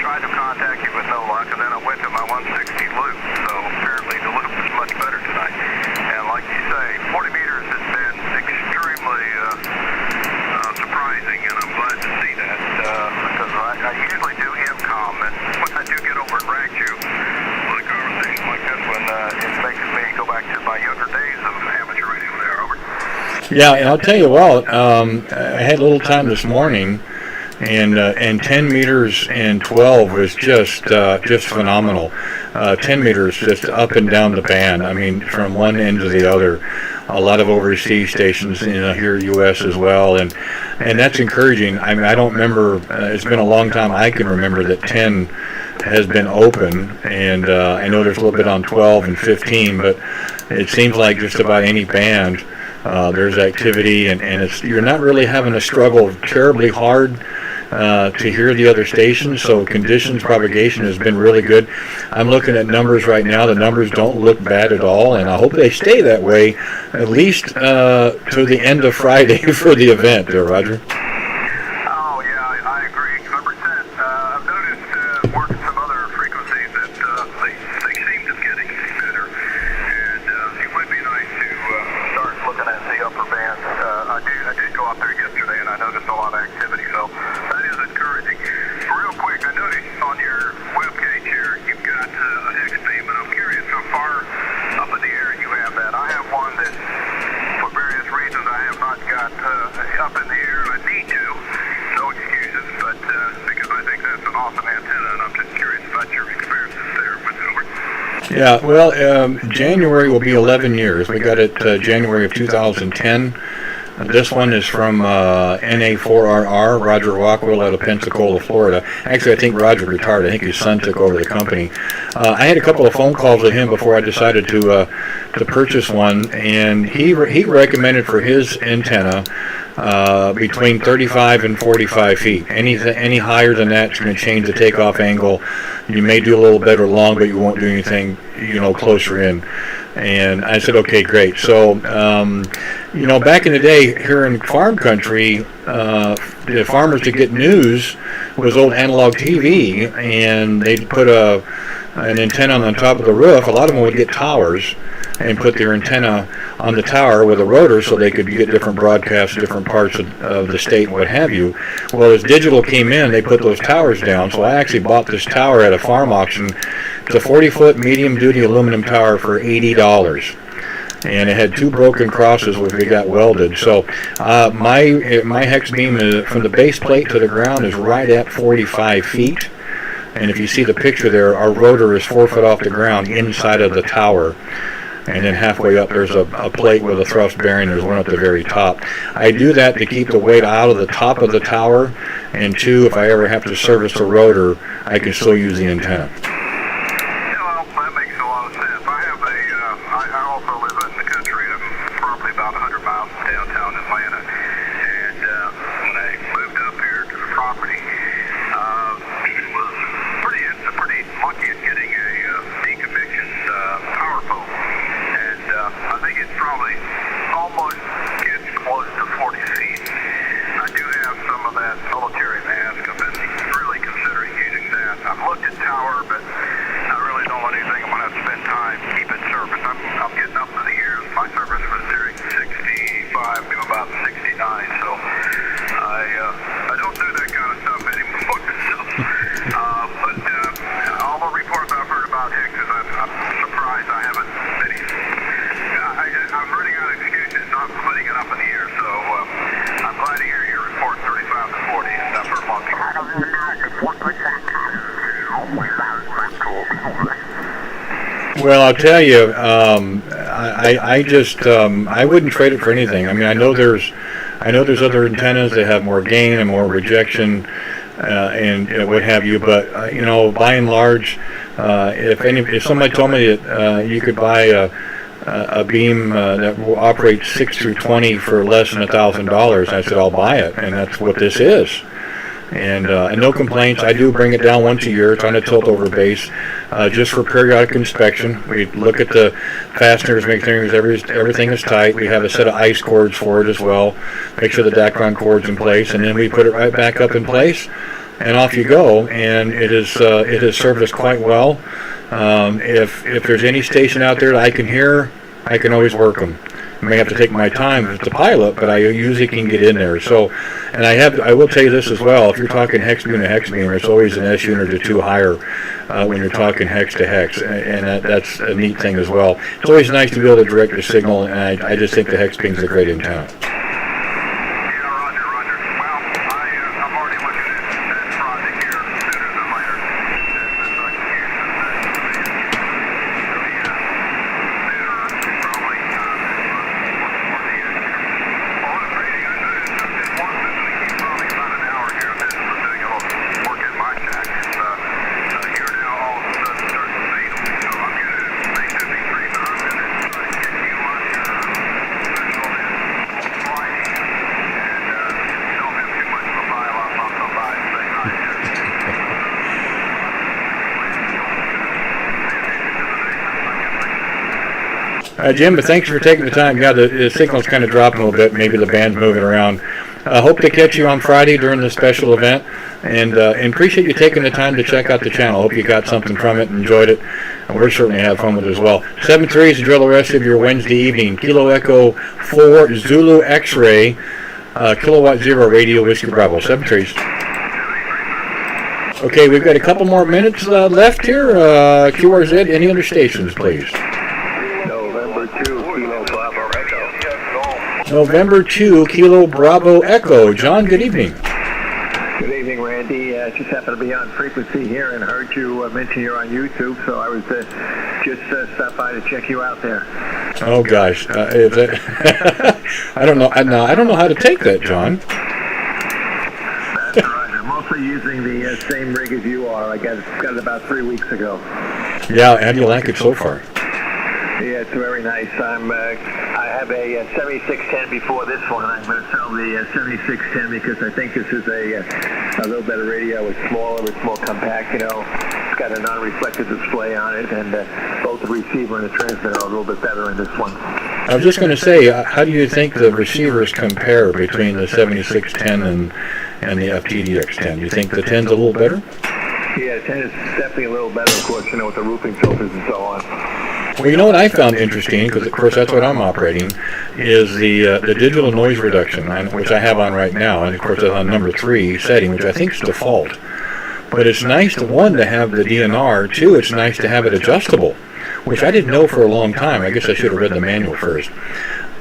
Speaker 3: tried to contact you with no luck, and then I went to my 160 loop. So apparently the loop is much better tonight. And like you say, 40 meters has been extremely surprising, and I'm glad to see that because I usually do MCOM, and when I do get over and rank you, with a conversation like this one, it makes me go back to my younger days of amateur radio there. Over.
Speaker 2: Yeah, and I'll tell you what, I had a little time this morning, and 10 meters and 12 was just phenomenal. 10 meters just up and down the band. I mean, from one end to the other. A lot of overseas stations here in the U.S. as well, and that's encouraging. I mean, I don't remember. It's been a long time I can remember that 10 has been open, and I know there's a little bit on 12 and 15, but it seems like just about any band there's activity, and you're not really having to struggle terribly hard to hear the other stations, so conditions propagation has been really good. I'm looking at numbers right now. The numbers don't look bad at all, and I hope they stay that way at least to the end of Friday for the event there, Roger.
Speaker 3: Oh, yeah, I agree 100%. I've noticed working some other frequencies that they seem to be getting better, and it would be nice to start looking at the upper bands. I did go out there yesterday, and I noticed a lot of activity, so that is encouraging. Real quick, I noticed on your webpage here you've got a hex beam, and I'm curious how far up in the air you have that. I have one that, for various reasons, I have not got up in the air. I need to. No excuses, but because I think that's an awesome antenna, and I'm just curious about your experiences there with Silver.
Speaker 2: Yeah, well, January will be 11 years. We got it January of 2010. This one is from NA4RR, Roger Rockwell out of Pensacola, Florida. Actually, I think Roger retired. I think his son took over the company. I had a couple of phone calls with him before I decided to purchase one, and he recommended for his antenna between 35 and 45 feet. Any higher than that, it's going to change the takeoff angle. You may do a little better long, but you won't do anything, closer in. And I said, okay, great. So, back in the day here in farm country, the farmers to get news was old analog TV, and they'd put an antenna on the top of the roof. A lot of them would get towers and put their antenna on the tower with a rotor so they could get different broadcasts, different parts of the state and what have you. Well, as digital came in, they put those towers down. So I actually bought this tower at a farm auction. It's a 40-foot medium-duty aluminum tower for $80. And it had 2 broken crosses which we got welded. So my hex beam from the base plate to the ground is right at 45 feet. And if you see the picture there, our rotor is 4 foot off the ground inside of the tower. And then halfway up there's a plate with a thrust bearing. There's one at the very top. I do that to keep the weight out of the top of the tower. And 2, if I ever have to service the rotor, I can still use the antenna.
Speaker 3: Well, that makes a lot of sense. I also live in the country. I'm probably about 100 miles from downtown Atlanta. And when I moved up here to the property, was pretty lucky at getting a decommissioned power pole. And I think it probably almost gets close to 40 feet. I do have some of that military mask. I've been really considering using that. I've looked at tower, but I really don't want anything I'm going to have to spend time keeping service. I'm getting up to the years. My service was during 65 to about 60.
Speaker 2: Well, I'll tell you, I just I wouldn't trade it for anything. I mean, I know there's other antennas that have more gain and more rejection and what have you, but by and large, if somebody told me that you could buy a beam that will operate 6 through 20 for less than $1,000, I said I'll buy it, and that's what this is. And no complaints. I do bring it down once a year, trying to tilt over base, just for periodic inspection. We look at the fasteners, make sure everything is tight. We have a set of ice cords for it as well. Make sure the Dacron cord's in place, and then we put it right back up in place, and off you go. And it has served us quite well. If there's any station out there that I can hear, I can always work them. I may have to take my time as the pilot, but I usually can get in there. So, and I will tell you this as well. If you're talking hex beam to hex beam, it's always an S unit or two higher when you're talking hex to hex, and that's a neat thing as well. It's always nice to be able to direct a signal, and I just think the hex beam's a great antenna. Jim, but thanks for taking the time. Yeah, the signal's kind of dropping a little bit. Maybe the band's moving around. Hope to catch you on Friday during the special event, and appreciate you taking the time to check out the channel. Hope you got something from it and enjoyed it, and we're certainly have fun with it as well. 7-3 is to drill the rest of your Wednesday evening. Kilo Echo 4 Zulu X-Ray, Kilowatt 0 Radio Whiskey Bravo. 7-3. Okay, we've got a couple more minutes left here. QRZ, any other stations, please? November 2, Kilo Bravo Echo. John, good evening.
Speaker 4: Good evening, Randy. Just happened to be on frequency here and heard you mention you're on YouTube, so I was just stopped by to check you out there.
Speaker 2: Oh gosh, I don't know. I don't know how to take that, John.
Speaker 4: That's right. I'm mostly using the same rig as you are. I got it about 3 weeks ago.
Speaker 2: Yeah, how do you like it so far?
Speaker 4: Yeah, it's very nice. I have a 7610 before this one. I'm going to sell the 7610 because I think this is a little better radio. It's smaller, it's more compact, It's got a non-reflective display on it, and both the receiver and the transmitter are a little bit better in this one.
Speaker 2: I was just going to say, how do you think the receivers compare between the 7610 and the FTDX10? Do you think the 10's a little better?
Speaker 4: Yeah, 10 is definitely a little better, of course, with the roofing filters and so on.
Speaker 2: Well, you know what I found interesting, because of course that's what I'm operating, is the digital noise reduction, which I have on right now, and of course it's on number 3 setting, which I think is default. But it's nice to have the DNR. 2, it's nice to have it adjustable, which I didn't know for a long time. I guess I should have read the manual first.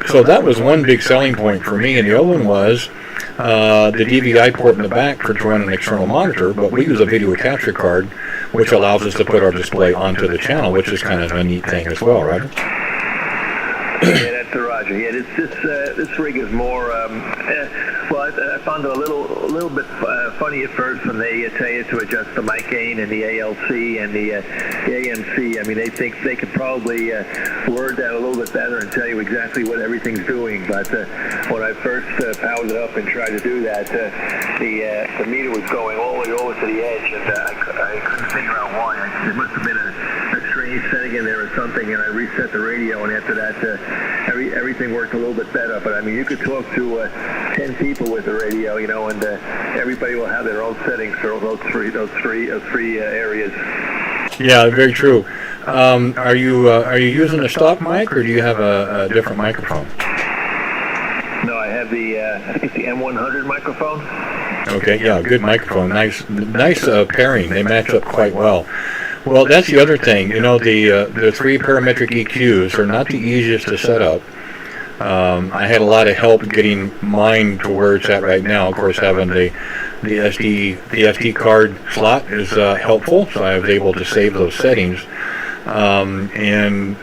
Speaker 2: So that was one big selling point for me, and the other one was the DVI port in the back for drawing an external monitor, but we use a video capture card, which allows us to put our display onto the channel, which is kind of a neat thing as well, right?
Speaker 4: Yeah, that's the Roger. Yeah, this rig is more. Well, I found it a little bit funny at first when they tell you to adjust the mic gain and the ALC and the AMC. I mean, they think they could probably word that a little bit better and tell you exactly what everything's doing. But when I first powered it up and tried to do that, the meter was going all the way over to the edge, and I couldn't figure out why. It must have been a strange setting in there or something, and I reset the radio, and after that, everything worked a little bit better. But I mean, you could talk to 10 people with the radio, and everybody will have their own settings for those three areas.
Speaker 2: Yeah, very true. Are you using a stock mic, or do you have a different microphone?
Speaker 4: No, I have I think it's the M100 microphone.
Speaker 2: Okay, yeah, good microphone. Nice pairing. They match up quite well. Well, that's the other thing. The 3 parametric EQs are not the easiest to set up. I had a lot of help getting mine to where it's at right now. Of course, having the SD card slot is helpful, so I was able to save those settings. And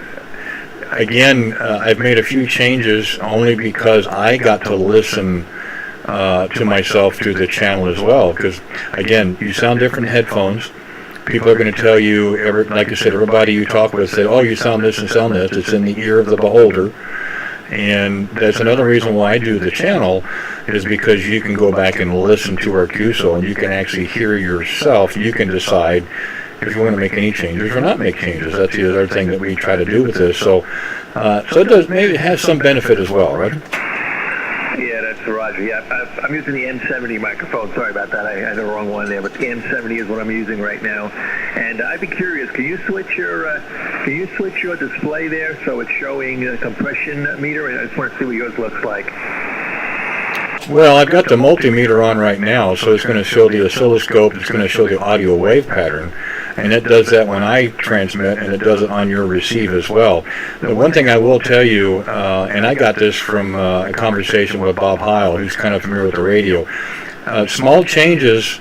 Speaker 2: again, I've made a few changes only because I got to listen to myself through the channel as well. Because again, you sound different in headphones. People are going to tell you, like I said, everybody you talk with say, "Oh, you sound this and sound this." It's in the ear of the beholder. And that's another reason why I do the channel, is because you can go back and listen to our QSO, and you can actually hear yourself. You can decide if you want to make any changes or not make changes. That's the other thing that we try to do with this. So it does, maybe it has some benefit as well, right?
Speaker 6: Yeah, that's Roger. Yeah, I'm using the M70 microphone. Sorry about that. I had the wrong one there, but the M70 is what I'm using right now. And I'd be curious, can you switch your display there so it's showing a compression meter? I just want to see what yours looks like.
Speaker 2: Well, I've got the multimeter on right now, so it's going to show the oscilloscope. It's going to show the audio wave pattern, and it does that when I transmit, and it does it on your receive as well. The one thing I will tell you, and I got this from a conversation with Bob Heil, who's kind of familiar with the radio, small changes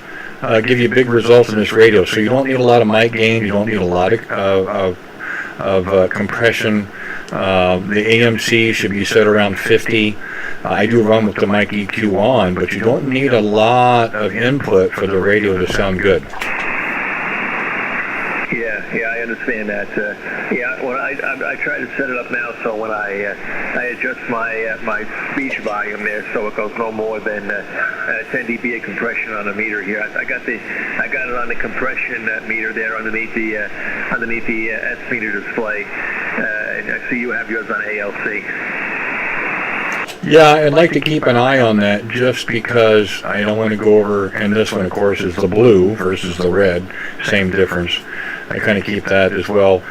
Speaker 2: give you big results in this radio, so you don't need a lot of mic gain, you don't need a lot of compression. The AMC should be set around 50. I do run with the mic EQ on, but you don't need a lot of input for the radio to sound good.
Speaker 6: Yeah, I understand that. Well, I try to set it up now so when I adjust my speech volume there, so it goes no more than 10 dB of compression on the meter here. I got it on the compression meter there underneath the S meter display. And I see you have yours on ALC.
Speaker 2: Yeah, I'd like to keep an eye on that just because I don't want to go over, and this one, of course, is the blue versus the red, same difference. I kind of keep that as well.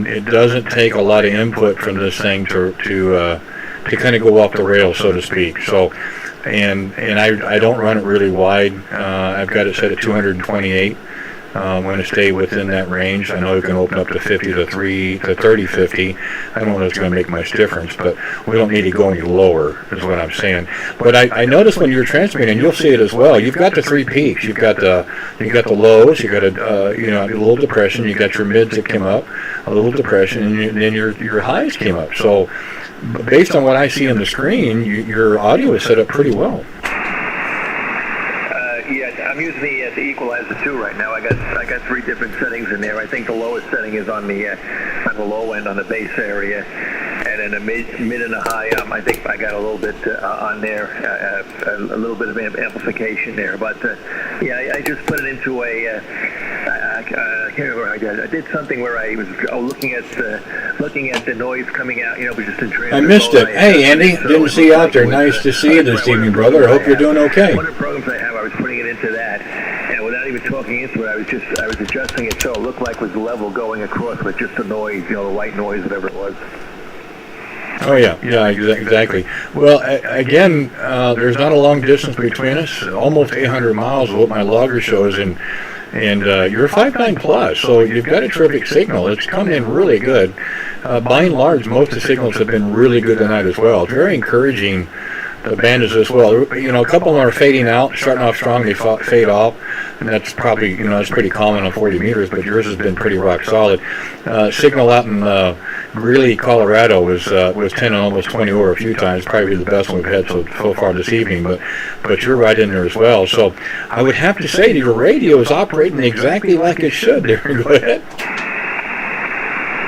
Speaker 2: It doesn't take a lot of input from this thing to kind of go off the rails, so to speak. So, and I don't run it really wide. I've got it set at 228. I'm going to stay within that range. I know you can open up to 50 to 30, 50. I don't know if it's going to make much difference, but we don't need to go any lower, is what I'm saying. But I noticed when you're transmitting, you'll see it as well. You've got the three peaks. You've got the lows. You got a little depression. You got your mids that came up, a little depression, and then your highs came up. So, based on what I see on the screen, your audio is set up pretty well.
Speaker 6: I'm using the equalizer too right now. I got three different settings in there. I think the lowest setting is on the low end on the bass area, and then the mid and the high. I think I got a little bit on there, a little bit of amplification there. But I just put it into a. I can't remember how I did. I did something where I was looking at the noise coming out. But just in transit.
Speaker 2: I missed it. Hey, Andy, didn't see you out there. Nice to see you this evening, brother. I hope you're doing okay.
Speaker 6: One of the programs I have, I was putting it into that, and without even talking into it, I was adjusting it so it looked like it was level going across with just the noise, the white noise, whatever it was.
Speaker 2: Oh yeah, exactly. Well, again, there's not a long distance between us. Almost 800 miles is what my logger shows, and you're 5.9 plus, so you've got a terrific signal. It's coming in really good. By and large, most of the signals have been really good tonight as well. Very encouraging. The band is as well. A couple of them are fading out, starting off strong, they fade off, and that's probably, that's pretty common on 40 meters, but yours has been pretty rock solid. Signal out in Greeley, Colorado was 10 and almost 20 over a few times, probably the best one we've had so far this evening, but you're right in there as well. So I would have to say that your radio is operating exactly like it should there. Go ahead.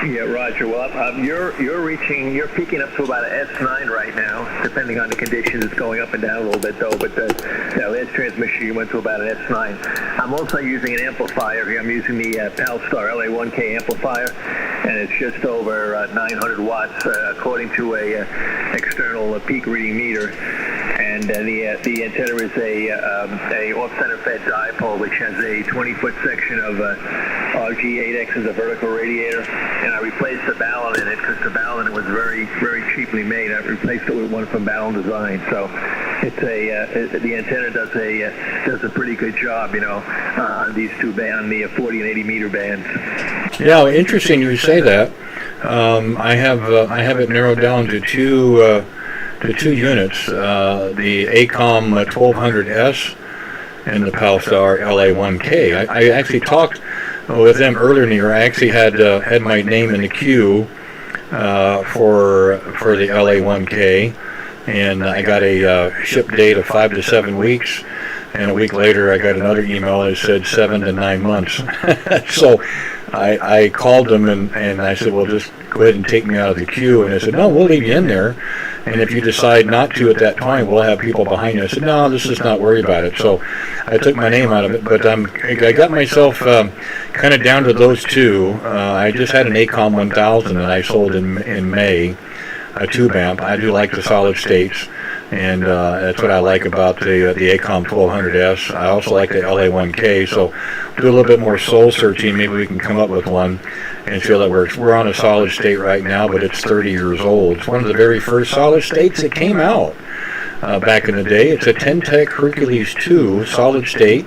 Speaker 6: Yeah, Roger. Well, you're peaking up to about an S9 right now, depending on the conditions. It's going up and down a little bit though. But last transmission you went to about an S9. I'm also using an amplifier here. I'm using the Palstar LA1K amplifier, and it's just over 900 watts according to a external peak reading meter. And the antenna is a off-center fed dipole, which has a 20-foot section of RG8X as a vertical radiator. And I replaced the ballon in it because the ballon was very, very cheaply made. I replaced it with one from Ballon Design. So it's the antenna does a pretty good job, on these two on the 40 and 80 meter bands.
Speaker 2: Yeah, interesting you say that. I have it narrowed down to two units, the ACOM 1200S and the Palstar LA1K. I actually talked with them earlier in the year. I actually had my name in the queue for the LA1K, and I got a ship date of 5 to 7 weeks. And a week later, I got another email that said 7 to 9 months. So I called them and I said, well, just go ahead and take me out of the queue. And they said, no, we'll leave you in there. And if you decide not to at that time, we'll have people behind you. I said, no, let's just not worry about it. So I took my name out of it. But I got myself kind of down to those two. I just had an ACOM 1000 that I sold in May, a tube amp. I do like the solid states. And that's what I like about the ACOM 1200S. I also like the LA1K, so do a little bit more soul searching. Maybe we can come up with one and feel that we're on a solid state right now, but it's 30 years old. It's one of the very first solid states that came out back in the day. It's a Ten-Tech Hercules 2 solid state.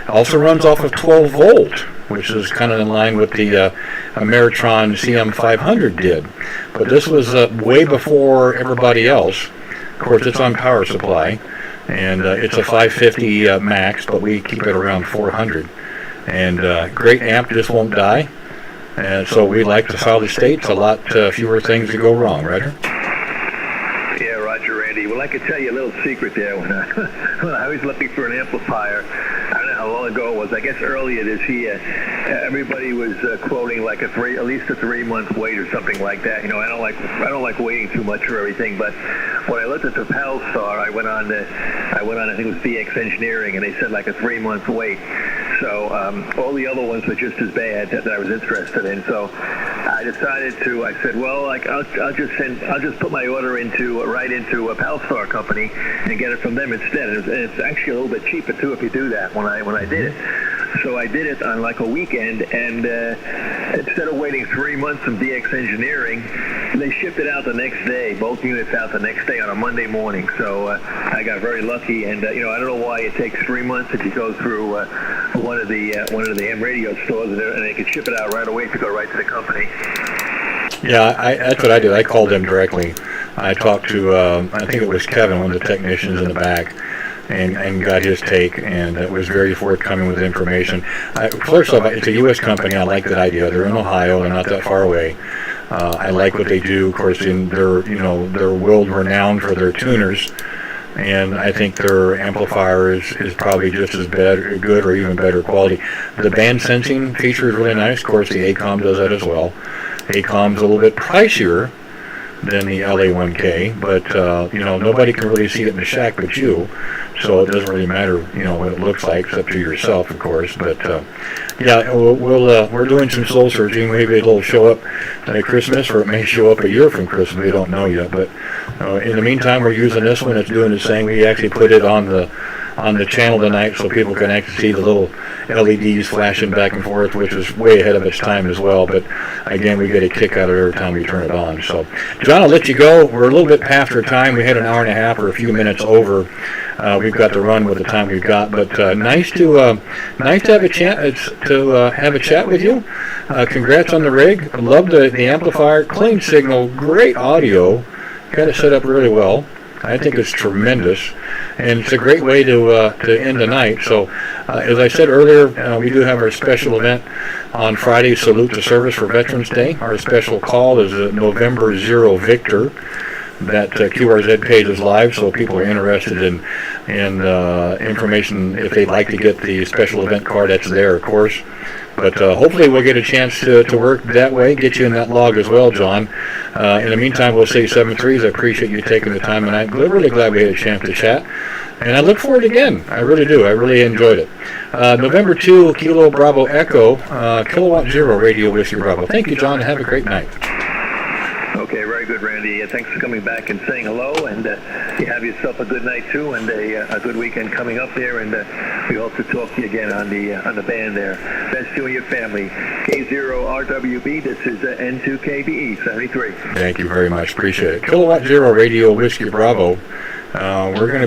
Speaker 2: Also runs off of 12 volt, which is kind of in line with the Ameritron CM500 did. But this was way before everybody else. Of course, it's on power supply, and it's a 550 max, but we keep it around 400. And great amp, just won't die. And so we like the solid states, a lot fewer things to go wrong, Roger?
Speaker 9: Yeah, Roger, Randy. Well, I could tell you a little secret there. When I was looking for an amplifier, I don't know how long ago it was. I guess earlier this year, everybody was quoting like at least a 3-month wait or something like that. You know, I don't like waiting too much for everything. But when I looked at the Pelstar, I went on. I think it was VX Engineering, and they said like a 3-month wait. So all the other ones were just as bad that I was interested in. So I decided to. I said, well, like I'll just put my order right into a Pelstar company and get it from them instead. And it's actually a little bit cheaper too if you do that. When I did it, so I did it on like a weekend, and instead of waiting 3 months from DX Engineering, they shipped it out the next day. Both units out the next day on a Monday morning. So I got very lucky, and I don't know why it takes 3 months if you go through one of the ham radio stores, and they can ship it out right away if you go right to the company.
Speaker 2: Yeah, that's what I did. I called them directly. I talked to, I think it was Kevin, one of the technicians in the back, and got his take, and it was very forthcoming with information. First off, it's a U.S. company. I like that idea. They're in Ohio. They're not that far away. I like what they do. Of course, they're world renowned for their tuners, and I think their amplifier is probably just as good or even better quality. The band sensing feature is really nice. Of course, the ACOM does that as well. ACOM's a little bit pricier than the LA1K, but nobody can really see it in the shack but you, so it doesn't really matter what it looks like, except to yourself, of course. But we're doing some soul searching. Maybe it'll show up at Christmas, or it may show up a year from Christmas. We don't know yet. But in the meantime, we're using this one. It's doing the same. We actually put it on the channel tonight so people can actually see the little LEDs flashing back and forth, which is way ahead of its time as well. But again, we get a kick out of it every time we turn it on. So, John, I'll let you go. We're a little bit past our time. We had an hour and a half or a few minutes over. We've got to run with the time we've got. But nice to have a chat with you. Congrats on the rig. I love the amplifier, clean signal, great audio. Got it set up really well. I think it's tremendous, and it's a great way to end the night. So, as I said earlier, we do have our special event on Friday, Salute to Service for Veterans Day. Our special call is November 0 Victor. That QRZ page is live, so people are interested in information. If they'd like to get the special event card, that's there, of course. But hopefully we'll get a chance to work that way, get you in that log as well, John. In the meantime, we'll say 7-3s. I appreciate you taking the time, and I'm really glad we had a chance to chat. And I look forward again. I really do. I really enjoyed it. November 2, Kilo Bravo Echo, Kilowatt Zero Radio Whiskey Bravo. Thank you, John, and have a great night.
Speaker 9: Okay, very good, Randy. Thanks for coming back and saying hello, and you have yourself a good night too, and a good weekend coming up there. And we hope to talk to you again on the band there. Best to you and your family. K0RWB. This is N2KBE 73.
Speaker 2: Thank you very much. Appreciate it. Kilowatt Zero Radio Whiskey Bravo. We're going to